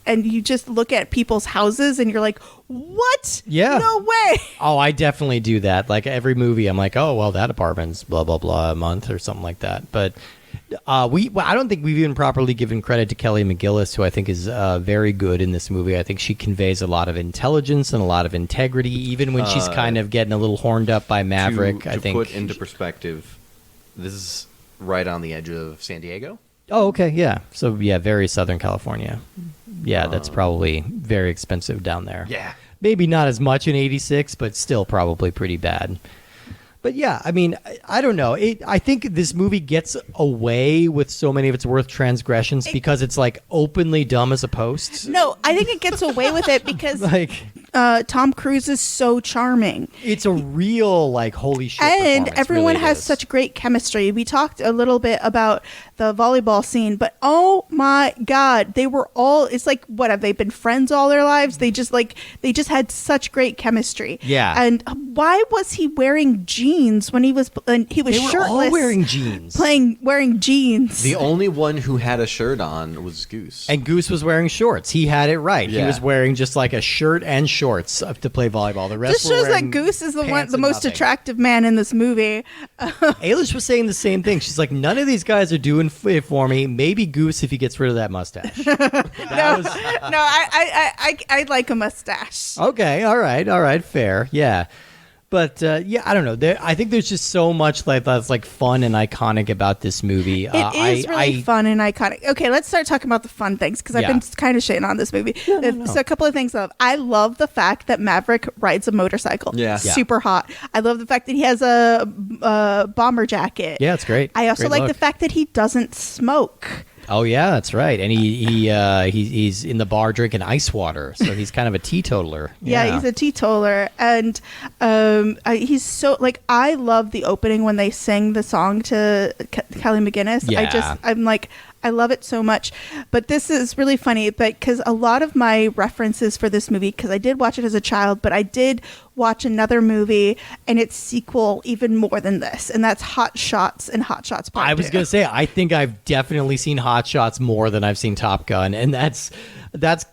and you just look at people's houses and you're like, what? Yeah. No way. Oh, I definitely do that. Like every movie, I'm like, oh, well, that apartment's blah, blah, blah a month or something like that. But I don't think we've even properly given credit to Kelly McGillis, who I think is very good in this movie. I think she conveys a lot of intelligence and a lot of integrity, even when she's kind of getting a little horned up by Maverick. To put into perspective, this is right on the edge of San Diego. Oh, okay, yeah. So, yeah, very Southern California. Yeah, that's probably very expensive down there. Yeah. Maybe not as much in 86, but still probably pretty bad. But yeah, I mean, I don't know. I think this movie gets away with so many of its worst transgressions because it's like openly dumb as a post. No, I think it gets away with it because like Tom Cruise is so charming. It's a real like holy shit and performance. Everyone really has such great chemistry. We talked a little bit about the volleyball scene, but oh my God, they were all, it's like, what, have they been friends all their lives? They just had such great chemistry. Yeah. And why was he wearing jeans when he was shirtless? They were all wearing jeans. Wearing jeans. The only one who had a shirt on was Goose. And Goose was wearing shorts. He had it right. Yeah. He was wearing just like a shirt and shorts to play volleyball. The rest This shows were that Goose is the most nothing. attractive man in this movie. Ailish was saying the same thing. She's like, none of these guys are doing it for me. Maybe Goose if he gets rid of that mustache. I like a mustache. Okay, all right, fair, yeah. But yeah, I don't know. I think there's just so much that's like fun and iconic about this movie. It is really fun and iconic. Okay, let's start talking about the fun things because I've been kind of shitting on this movie. No. So a couple of things. I love the fact that Maverick rides a motorcycle. Yeah. Super hot. I love the fact that he has a bomber jacket. Yeah, it's great. I also like the fact that he doesn't smoke. Oh yeah, that's right. And he's in the bar drinking ice water, so he's kind of a teetotaler. Yeah, he's a teetotaler, and he's so like I love the opening when they sing the song to Kelly McGillis. Yeah. I'm like I love it so much. But this is really funny because a lot of my references for this movie, because I did watch it as a child, but I did watch another movie and its sequel even more than this, and that's Hot Shots and Hot Shots Part 2. I was going to say, I think I've definitely seen Hot Shots more than I've seen Top Gun, and that's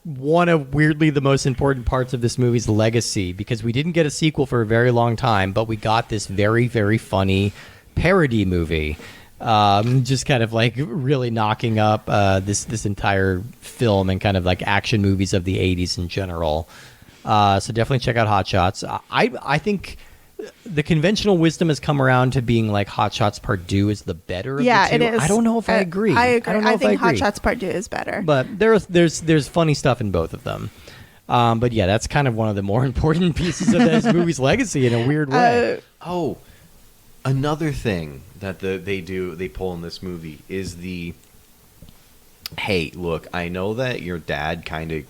one of weirdly the most important parts of this movie's legacy, because we didn't get a sequel for a very long time, but we got this very, very funny parody movie. Just kind of like really knocking up this entire film and kind of like action movies of the 80s in general. So definitely check out Hot Shots. I think the conventional wisdom has come around to being like Hot Shots Part 2 is the better of the two. It is. I don't know if I agree. I agree. don't know I if think agree. Hot Shots Part 2 is better. But there's funny stuff in both of them. But yeah, that's kind of one of the more important pieces of this movie's legacy in a weird way. Another thing that they pull in this movie is hey, look, I know that your dad kind of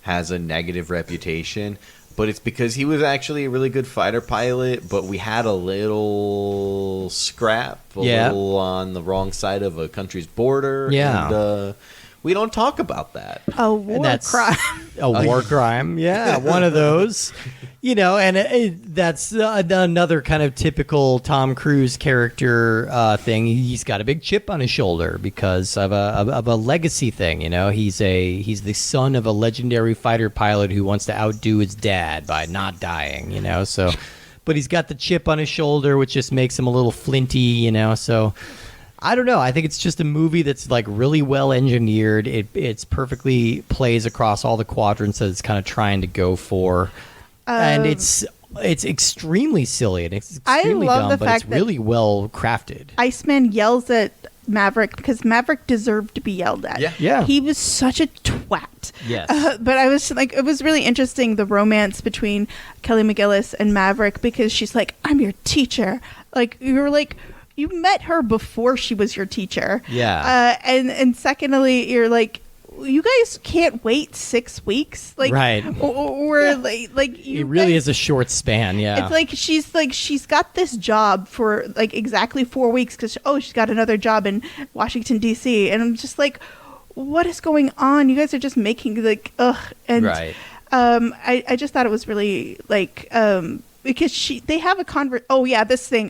has a negative reputation, but it's because he was actually a really good fighter pilot, but we had a little scrap, little on the wrong side of a country's border. Yeah. And, we don't talk about that. A war crime. A war crime. Yeah, one of those. And that's another kind of typical Tom Cruise character thing. He's got a big chip on his shoulder because of a legacy thing. He's the son of a legendary fighter pilot who wants to outdo his dad by not dying. So, but he's got the chip on his shoulder, which just makes him a little flinty. So. I don't know. I think it's just a movie that's like really well engineered. It's perfectly plays across all the quadrants that it's kind of trying to go for, and it's extremely silly and it's extremely dumb, but it's really well crafted. Iceman yells at Maverick because Maverick deserved to be yelled at. Yeah. He was such a twat. Yes. But I was like, it was really interesting, the romance between Kelly McGillis and Maverick, because she's like, I'm your teacher. Like, you were like, you met her before she was your teacher. Yeah. And secondly, you're like, you guys can't wait 6 weeks, like, right? Or like it really is a short span. Yeah. It's like she's got this job for like exactly 4 weeks because she's got another job in Washington D.C. and I'm just like, what is going on? You guys are just making like and right. I just thought it was really like because they have a this thing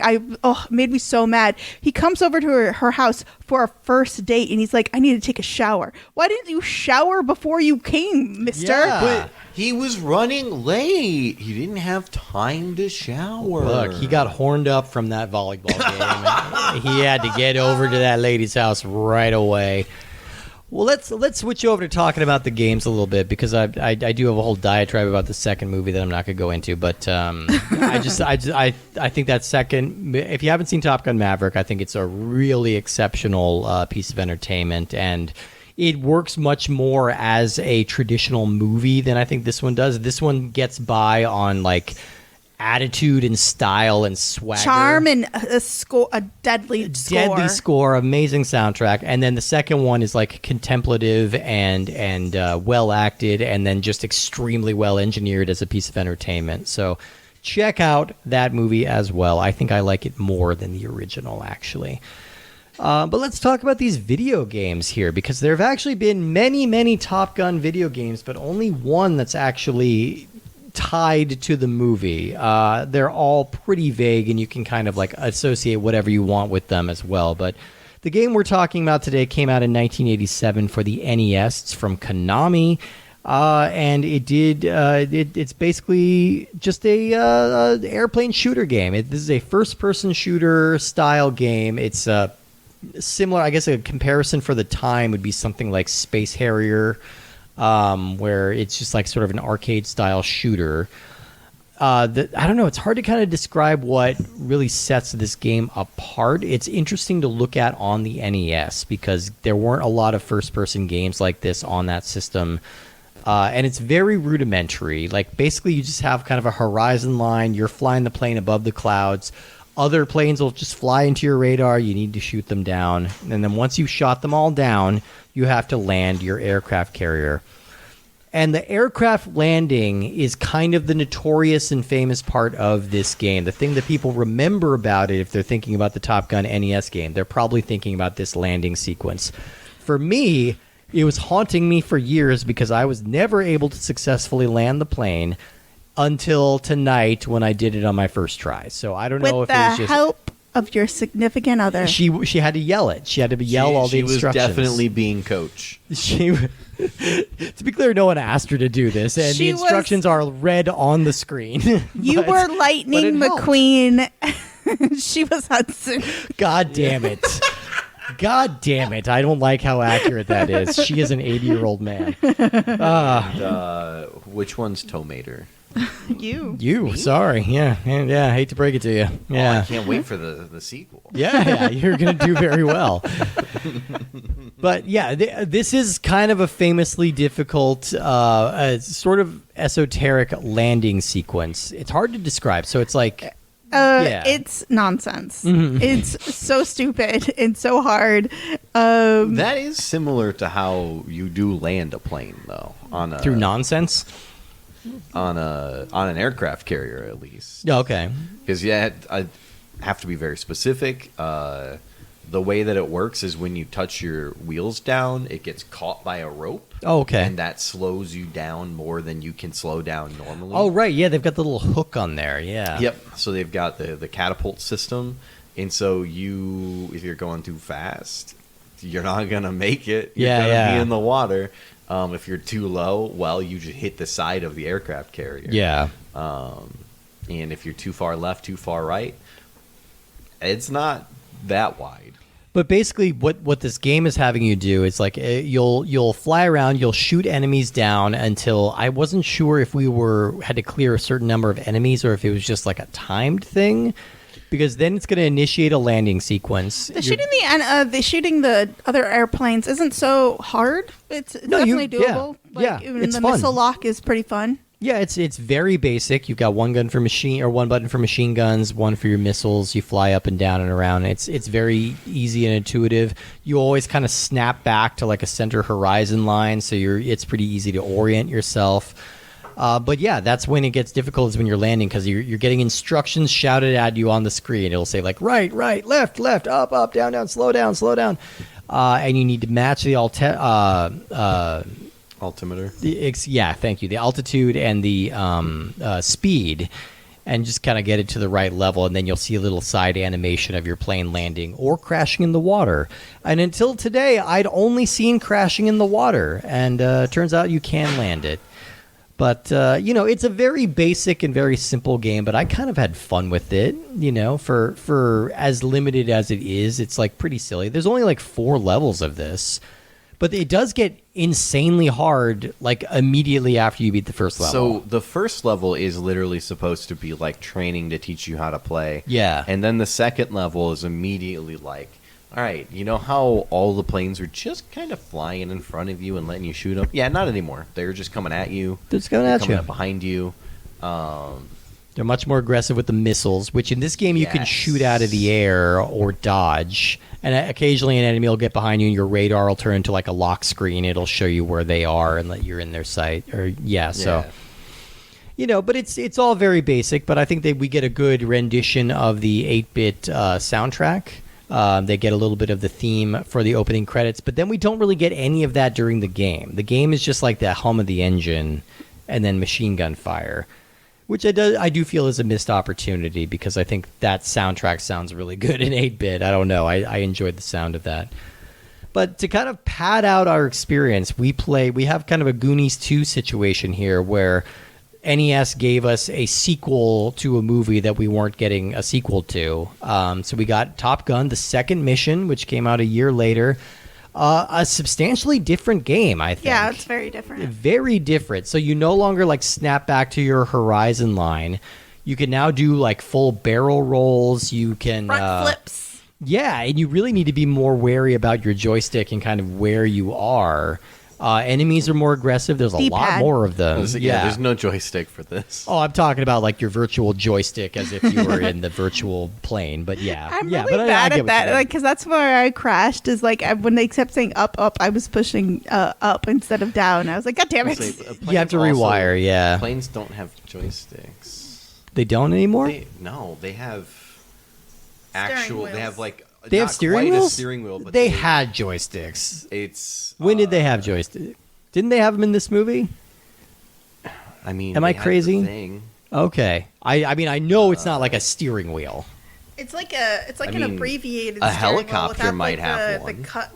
made me so mad. He comes over to her house for a first date and he's like, I need to take a shower. Why didn't you shower before you came, mister? Yeah. But he was running late. He didn't have time to shower. Look, he got horned up from that volleyball game. He had to get over to that lady's house right away. Well, let's switch over to talking about the games a little bit, because I do have a whole diatribe about the second movie that I'm not going to go into, but I think that second, if you haven't seen Top Gun Maverick, I think it's a really exceptional piece of entertainment, and it works much more as a traditional movie than I think this one does. This one gets by on like attitude and style and swagger, charm, and a deadly score, amazing soundtrack. And then the second one is like contemplative and well acted, and then just extremely well engineered as a piece of entertainment. So check out that movie as well. I think I like it more than the original, actually. But let's talk about these video games here, because there have actually been many Top Gun video games, but only one that's actually tied to the movie. They're all pretty vague, and you can kind of like associate whatever you want with them as well. But the game we're talking about today came out in 1987 for the NES. It's from Konami, and it's basically just a airplane shooter game. This is a first-person shooter style game. It's similar, I guess. A comparison for the time would be something like Space Harrier, where it's just like sort of an arcade style shooter. I don't know, it's hard to kind of describe what really sets this game apart. It's interesting to look at on the NES because there weren't a lot of first person games like this on that system. And it's very rudimentary. Like basically you just have kind of a horizon line. You're flying the plane above the clouds. Other planes will just fly into your radar. You need to shoot them down. And then once you've shot them all down, you have to land your aircraft carrier. And the aircraft landing is kind of the notorious and famous part of this game. The thing that people remember about it, if they're thinking about the Top Gun NES game, they're probably thinking about this landing sequence. For me, it was haunting me for years because I was never able to successfully land the plane until tonight when I did it on my first try. So I don't know if it was With the just... help of your significant other. She had to yell it. She had to yell all the instructions. She was definitely being coach. To be clear, no one asked her to do this, and the instructions are read on the screen. You were Lightning McQueen. She was Hudson. God damn it. God damn it. I don't like how accurate that is. She is an 80-year-old man. Which one's Tomater? You. Me? Sorry. Yeah. I hate to break it to you. Yeah. Oh, I can't wait for the sequel. Yeah, you're going to do very well. But yeah, this is kind of a famously difficult, sort of esoteric landing sequence. It's hard to describe. So it's like... It's nonsense. Mm-hmm. It's so stupid and so hard. That is similar to how you do land a plane, though. Through nonsense? On an aircraft carrier, at least. Yeah, okay. Because I have to be very specific. The way that it works is when you touch your wheels down, it gets caught by a rope. Oh, okay. And that slows you down more than you can slow down normally. Oh, right. Yeah, they've got the little hook on there. Yeah. Yep. So they've got the catapult system. And so if you're going too fast, you're not going to make it. You're going to be in the water. If you're too low, well, you just hit the side of the aircraft carrier. Yeah. And if you're too far left, too far right, it's not that wide. But basically, what this game is having you do is like you'll fly around, you'll shoot enemies down until I wasn't sure if we had to clear a certain number of enemies or if it was just like a timed thing. Because then it's going to initiate a landing sequence. Shooting the other airplanes isn't so hard. It's definitely doable. It's the fun. missile lock is pretty fun. Yeah, it's very basic. You've got one button for machine guns, one for your missiles. You fly up and down and around. It's very easy and intuitive. You always kind of snap back to like a center horizon line, so it's pretty easy to orient yourself. But yeah, that's when it gets difficult is when you're landing because you're getting instructions shouted at you on the screen. It'll say like right, left, up, down, slow down, and you need to match the altimeter. Thank you. The altitude and the speed, and just kind of get it to the right level, and then you'll see a little side animation of your plane landing or crashing in the water. And until today, I'd only seen crashing in the water, and turns out you can land it. But, it's a very basic and very simple game, but I kind of had fun with it, for as limited as it is. It's, like, pretty silly. There's only, like, 4 levels of this, but it does get insanely hard, like, immediately after you beat the first level. So the first level is literally supposed to be, like, training to teach you how to play. Yeah. And then the second level is immediately like, all right, you know how all the planes are just kind of flying in front of you and letting you shoot them? Yeah, not anymore. They're just coming at you. They're just coming up behind you. They're much more aggressive with the missiles, which in this game you can shoot out of the air or dodge. And occasionally an enemy will get behind you and your radar will turn into like a lock screen. It'll show you where they are and that you're in their sight. So... but it's all very basic, but I think that we get a good rendition of the 8-bit soundtrack. They get a little bit of the theme for the opening credits, but then we don't really get any of that during the game. The game is just like the hum of the engine and then machine gun fire, which I do feel is a missed opportunity because I think that soundtrack sounds really good in 8-bit. I don't know. I enjoyed the sound of that. But to kind of pad out our experience, we have kind of a Goonies 2 situation here where NES gave us a sequel to a movie that we weren't getting a sequel to. So we got Top Gun, the second mission, which came out a year later. A substantially different game, I think. Yeah, it's very different. Very different. So you no longer like snap back to your horizon line. You can now do like full barrel rolls. You can front flips. Yeah, and you really need to be more wary about your joystick and kind of where you are. Enemies are more aggressive. There's a lot D-pad. more of them. There's no joystick for this. Oh, I'm talking about like your virtual joystick as if you were in the virtual plane. But yeah, I'm yeah, really but bad I get at what you that, mean. like, because that's where I crashed. Is like when they kept saying up, I was pushing up instead of down. I was like, God damn it! You have to rewire. Yeah, Planes don't have joysticks. they don't anymore. They have Steering They have wheels. like They have not steering quite a wheels. steering wheel, but they had joysticks. It's When did they have joysticks? Didn't they have them in this movie? I mean, Am I they had the crazy? thing. Okay, I mean I know it's not like a steering wheel. It's like an mean, abbreviated. a steering helicopter wheel without, might like, have the one. cut,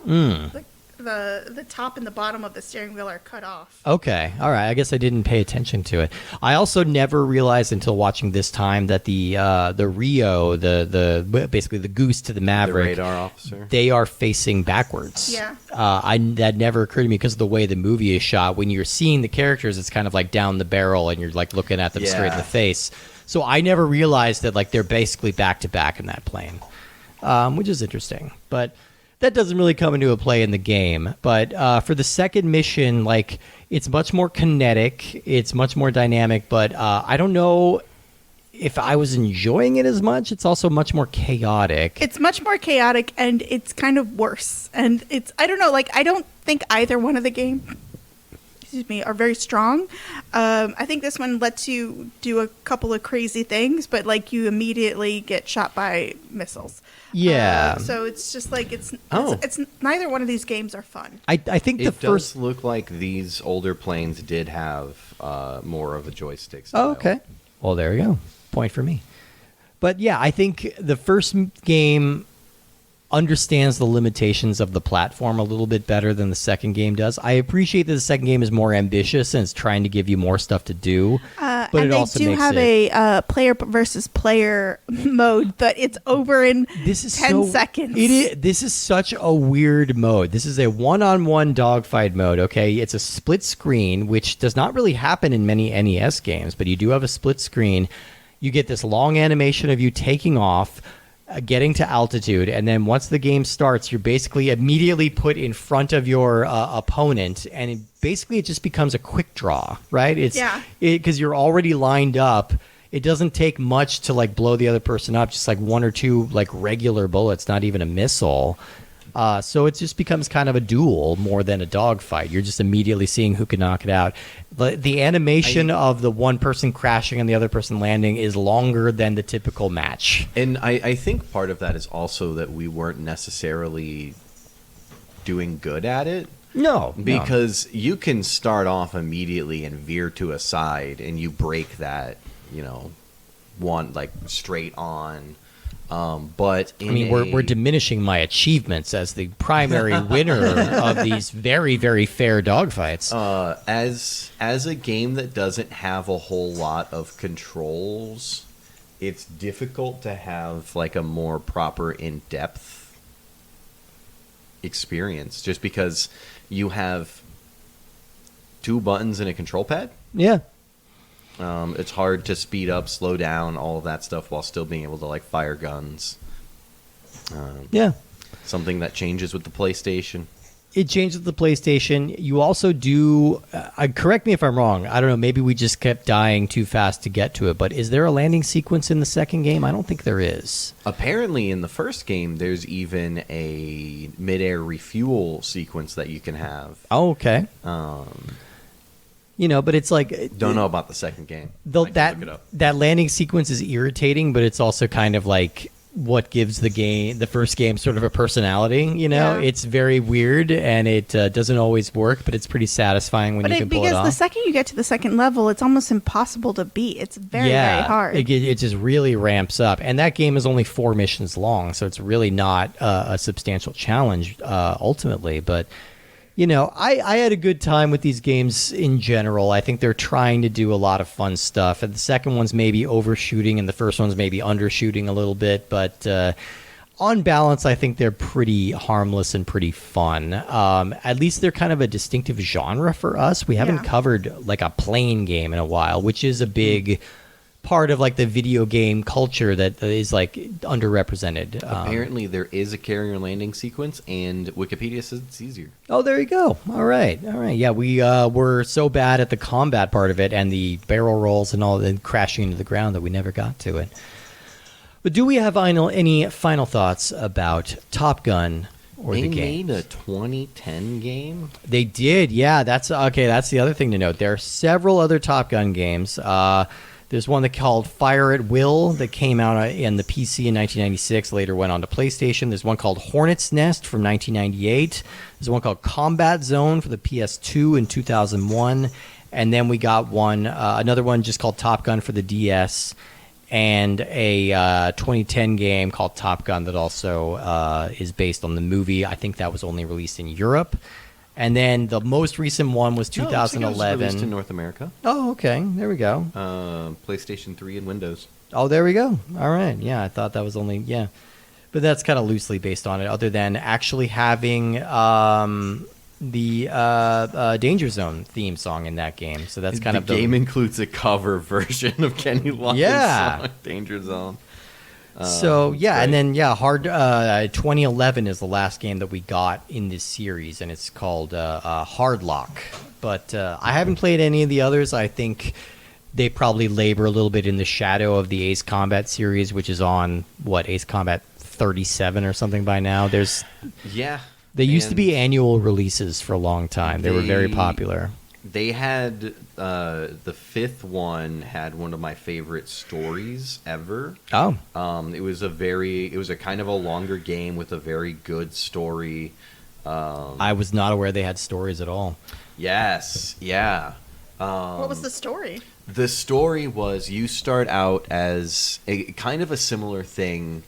the top and the bottom of the steering wheel are cut off. Okay, all right. I guess I didn't pay attention to it. I also never realized until watching this time that the Rio, the basically the goose to the The Maverick, radar officer. they are facing backwards. Yeah. That never occurred to me because of the way the movie is shot. When you're seeing the characters, it's kind of like down the barrel, and you're like looking at them straight in the face. So I never realized that like they're basically back to back in that plane, which is interesting. But that doesn't really come into a play in the game. But for the second mission, like it's much more kinetic, it's much more dynamic. But I don't know if I was enjoying it as much. It's also much more chaotic. It's much more chaotic, and it's kind of worse. And I don't know, like I don't think either one of the game, are very strong. I think this one lets you do a couple of crazy things, but like you immediately get shot by missiles. Yeah. So it's just like it's neither one of these games are fun. I think the It first. does look like these older planes did have more of a joystick style. Oh, okay. Well, there you go. Point for me. But yeah, I think the first game understands the limitations of the platform a little bit better than the second game does. I appreciate that the second game is more ambitious and it's trying to give you more stuff to do. But it and also they do makes have a player versus player mode, but it's over in This is 10 seconds. This is such a weird mode. This is a one-on-one dogfight mode, okay? It's a split screen, which does not really happen in many NES games, but you do have a split screen. You get this long animation of you taking off, getting to altitude, and then once the game starts, you're basically immediately put in front of your opponent, and it just becomes a quick draw, right? Because you're already lined up. It doesn't take much to like blow the other person up, just like one or two like regular bullets, not even a missile. So it just becomes kind of a duel more than a dogfight. You're just immediately seeing who can knock it out. The animation of the one person crashing and the other person landing is longer than the typical match. And I think part of that is also that we weren't necessarily doing good at it. No. Because you can start off immediately and veer to a side and you break that, one like straight on. But we're diminishing my achievements as the primary winner of these very, very fair dogfights. As a game that doesn't have a whole lot of controls, it's difficult to have like a more proper in-depth experience just because you have two buttons and a control pad. Yeah. It's hard to speed up, slow down, all of that stuff while still being able to like fire guns. Yeah. Something that changes with the PlayStation. It changes with the PlayStation. You also do, correct me if I'm wrong, I don't know, maybe we just kept dying too fast to get to it, but is there a landing sequence in the second game? I don't think there is. Apparently in the first game, there's even a midair refuel sequence that you can have. Oh, okay. But it's like... Don't know about the second game. I can look it up. That landing sequence is irritating, but it's also kind of like what gives the first game sort of a personality, Yeah. It's very weird, and it doesn't always work, but it's pretty satisfying when you can pull it off. Because the second you get to the second level, it's almost impossible to beat. It's very, very hard. It just really ramps up. And that game is only 4 missions long, so it's really not a substantial challenge ultimately, but... I had a good time with these games in general. I think they're trying to do a lot of fun stuff. And the second one's maybe overshooting, and the first one's maybe undershooting a little bit. But on balance, I think they're pretty harmless and pretty fun. At least they're kind of a distinctive genre for us. We haven't covered like a plane game in a while, which is a big part of like the video game culture that is like underrepresented. Apparently, there is a carrier landing sequence, and Wikipedia says it's easier. Oh, there you go. All right. Yeah, we were so bad at the combat part of it and the barrel rolls and all, and crashing into the ground that we never got to it. But do we have any final thoughts about Top Gun or the game? They made a 2010 game? They did, yeah. That's okay. That's the other thing to note. There are several other Top Gun games. There's one called Fire at Will that came out in the PC in 1996, later went on to PlayStation. There's one called Hornet's Nest from 1998. There's one called Combat Zone for the PS2 in 2001. And then we got another one just called Top Gun for the DS, and a 2010 game called Top Gun that also is based on the movie. I think that was only released in Europe. And then the most recent one was 2011. No, it was released in North America. Oh, okay. There we go. PlayStation 3 and Windows. Oh, there we go. All right. Yeah, I thought that was only, yeah. But that's kind of loosely based on it, other than actually having the Danger Zone theme song in that game. So that's kind of the game includes a cover version of Kenny Loggins' song, Danger Zone. So yeah, and then 2011 is the last game that we got in this series, and it's called Hard Lock. But I haven't played any of the others. I think they probably labor a little bit in the shadow of the Ace Combat series, which is on Ace Combat 37 or something by now. They used to be annual releases for a long time. They were very popular. They had the fifth one had one of my favorite stories ever. Oh, it was a kind of a longer game with a very good story. I was not aware they had stories at all. Yes, yeah. What was the story? The story was you start out as a kind of a similar thing,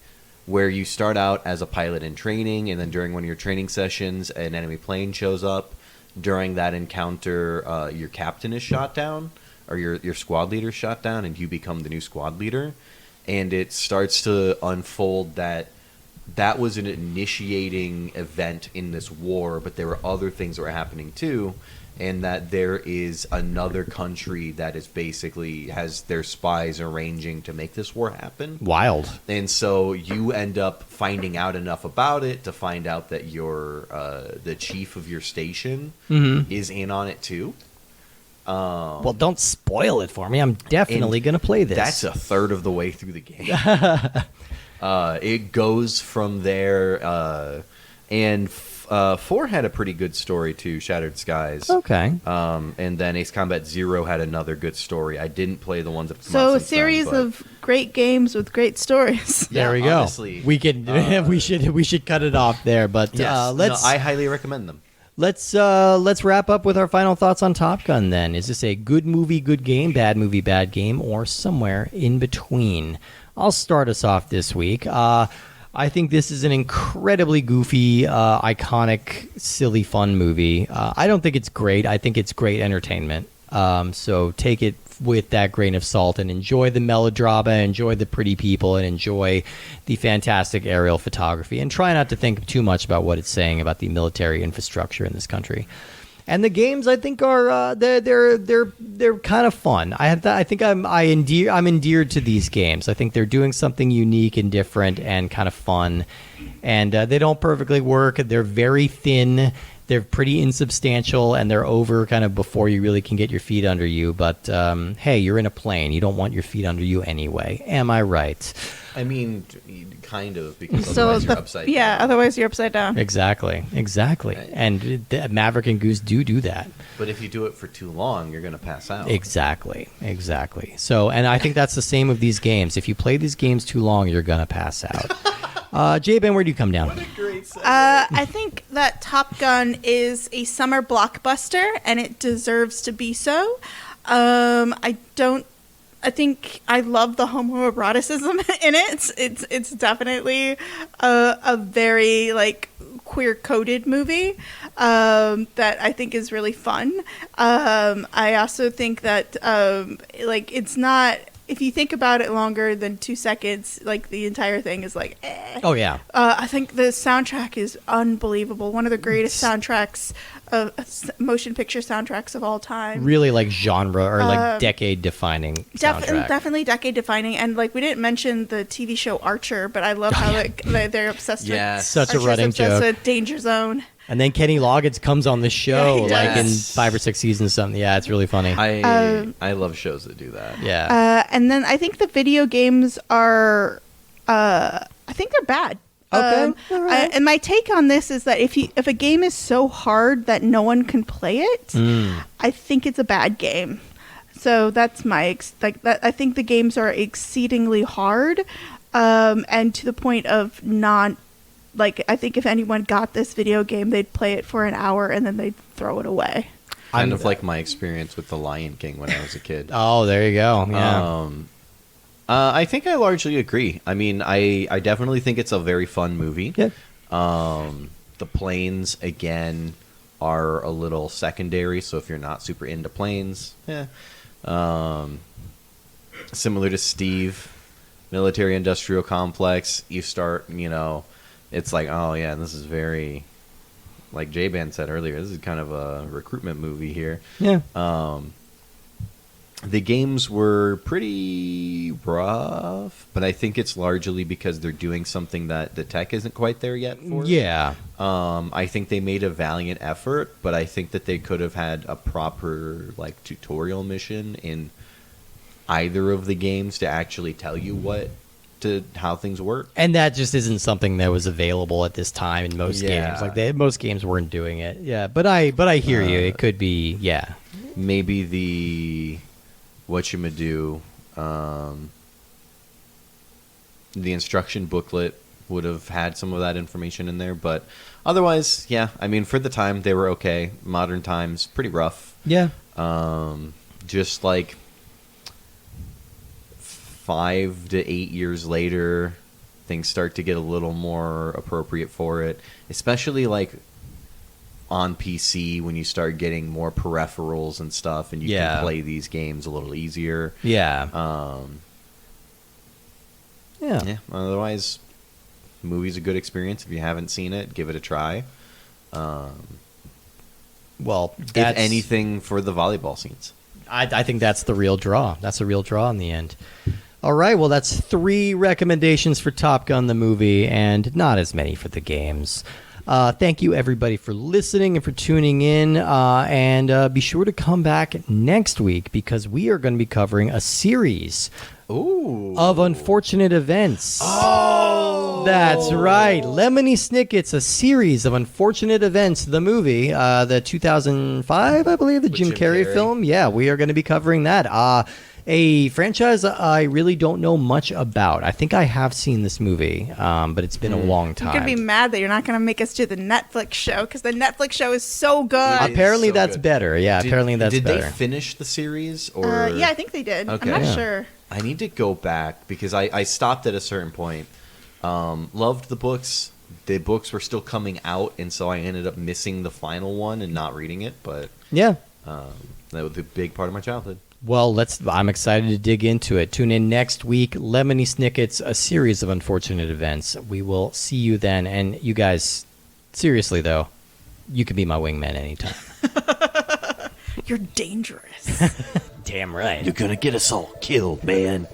where you start out as a pilot in training, and then during one of your training sessions, an enemy plane shows up. During that encounter, your captain is shot down, or your squad leader is shot down, and you become the new squad leader. And it starts to unfold that was an initiating event in this war, but there were other things that were happening too, and that there is another country that is basically has their spies arranging to make this war happen. Wild. And so you end up finding out enough about it to find out that your the chief of your station is in on it too. Well, don't spoil it for me. I'm definitely going to play this. That's a third of the way through the game. It goes from there, and 4 had a pretty good story too, Shattered Skies. Okay. And then Ace Combat 0 had another good story. I didn't play the ones that come out So a since series then, of great games with great stories. There we go. Honestly, we can we should cut it off there, but let's. I highly recommend them. Let's wrap up with our final thoughts on Top Gun then. Is this a good movie, good game, bad movie, bad game, or somewhere in between? I'll start us off this week. I think this is an incredibly goofy, iconic, silly, fun movie. I don't think it's great. I think it's great entertainment. So take it with that grain of salt and enjoy the melodrama, enjoy the pretty people, and enjoy the fantastic aerial photography. And try not to think too much about what it's saying about the military infrastructure in this country. And the games, I think, are they're kind of fun. I think I'm endeared to these games. I think they're doing something unique and different and kind of fun. And they don't perfectly work. They're very thin. They're pretty insubstantial, and they're over kind of before you really can get your feet under you. But hey, you're in a plane. You don't want your feet under you anyway. Am I right? I mean, kind of, because otherwise you're upside down. Yeah, otherwise you're upside down. Exactly. Right. And Maverick and Goose do that. But if you do it for too long, you're going to pass out. Exactly. So, and I think that's the same with these games. If you play these games too long, you're going to pass out. J-Ben, where do you come down? What a great segue. I think that Top Gun is a summer blockbuster, and it deserves to be so. I think I love the homoeroticism in it. It's definitely a very like queer coded movie that I think is really fun. I also think that like it's not if you think about it longer than 2 seconds, like the entire thing is like, eh. Oh yeah. I think the soundtrack is unbelievable. One of the greatest soundtracks, motion picture soundtracks of all time. Really like genre or like decade defining soundtrack. Definitely decade defining. And like we didn't mention the TV show Archer, but I love how they're obsessed with such Archer's a running obsessed joke. with Danger Zone. And then Kenny Loggins comes on the show Yeah, he like in does. 5 or 6 seasons or something. Yeah, it's really funny. I love shows that do that. Yeah. And then I think the video games are, I think they're bad. Okay. All right. And my take on this is that if a game is so hard that no one can play it, I think it's a bad game. So that's my I think the games are exceedingly hard, and to the point of not. Like, I think if anyone got this video game, they'd play it for an hour and then they'd throw it away. Kind of like my experience with The Lion King when I was a kid. Oh, there you go. Yeah. I think I largely agree. I mean, I definitely think it's a very fun movie. Yeah. The planes, again, are a little secondary, so if you're not super into planes, similar to Steve, military-industrial complex, you start, it's like, oh yeah, this is very, like J-Ban said earlier, this is kind of a recruitment movie here. Yeah. The games were pretty rough, but I think it's largely because they're doing something that the tech isn't quite there yet for. Yeah. I think they made a valiant effort, but I think that they could have had a proper like tutorial mission in either of the games to actually tell you how things work. And that just isn't something that was available at this time in most Yeah. games. Like most games weren't doing it. Yeah, but I hear you. It could be, yeah. Maybe the the instruction booklet would have had some of that information in there, but otherwise, yeah. I mean, for the time, they were okay. Modern times, pretty rough. Yeah. Just like 5 to 8 years later, things start to get a little more appropriate for it, especially like on PC when you start getting more peripherals and stuff, and you can play these games a little easier. Yeah. Yeah. Otherwise, the movie's a good experience. If you haven't seen it, give it a try. Well, if that's anything, for the volleyball scenes. I think that's the real draw. That's a real draw in the end. All right, well, that's 3 recommendations for Top Gun the movie, and not as many for the games. Thank you, everybody, for listening and for tuning in. And be sure to come back next week because we are going to be covering a series of unfortunate events. Oh! That's right. Lemony Snicket's A Series of Unfortunate Events, the movie, the 2005, I believe, the Jim Carrey film. Yeah, we are going to be covering that. A franchise I really don't know much about. I think I have seen this movie, but it's been a long time. You're going to be mad that you're not going to make us do the Netflix show because the Netflix show is so good. Apparently so that's good. better. Yeah, apparently that's better. Did they finish the series? Or Yeah, I think they did. Okay. I'm not sure. I need to go back because I stopped at a certain point. Loved the books. The books were still coming out, and so I ended up missing the final one and not reading it. But yeah, that was a big part of my childhood. Well, I'm excited to dig into it. Tune in next week. Lemony Snicket's A Series of Unfortunate Events. We will see you then. And you guys, seriously though, you can be my wingman anytime. You're dangerous. Damn right. You're gonna get us all killed, man.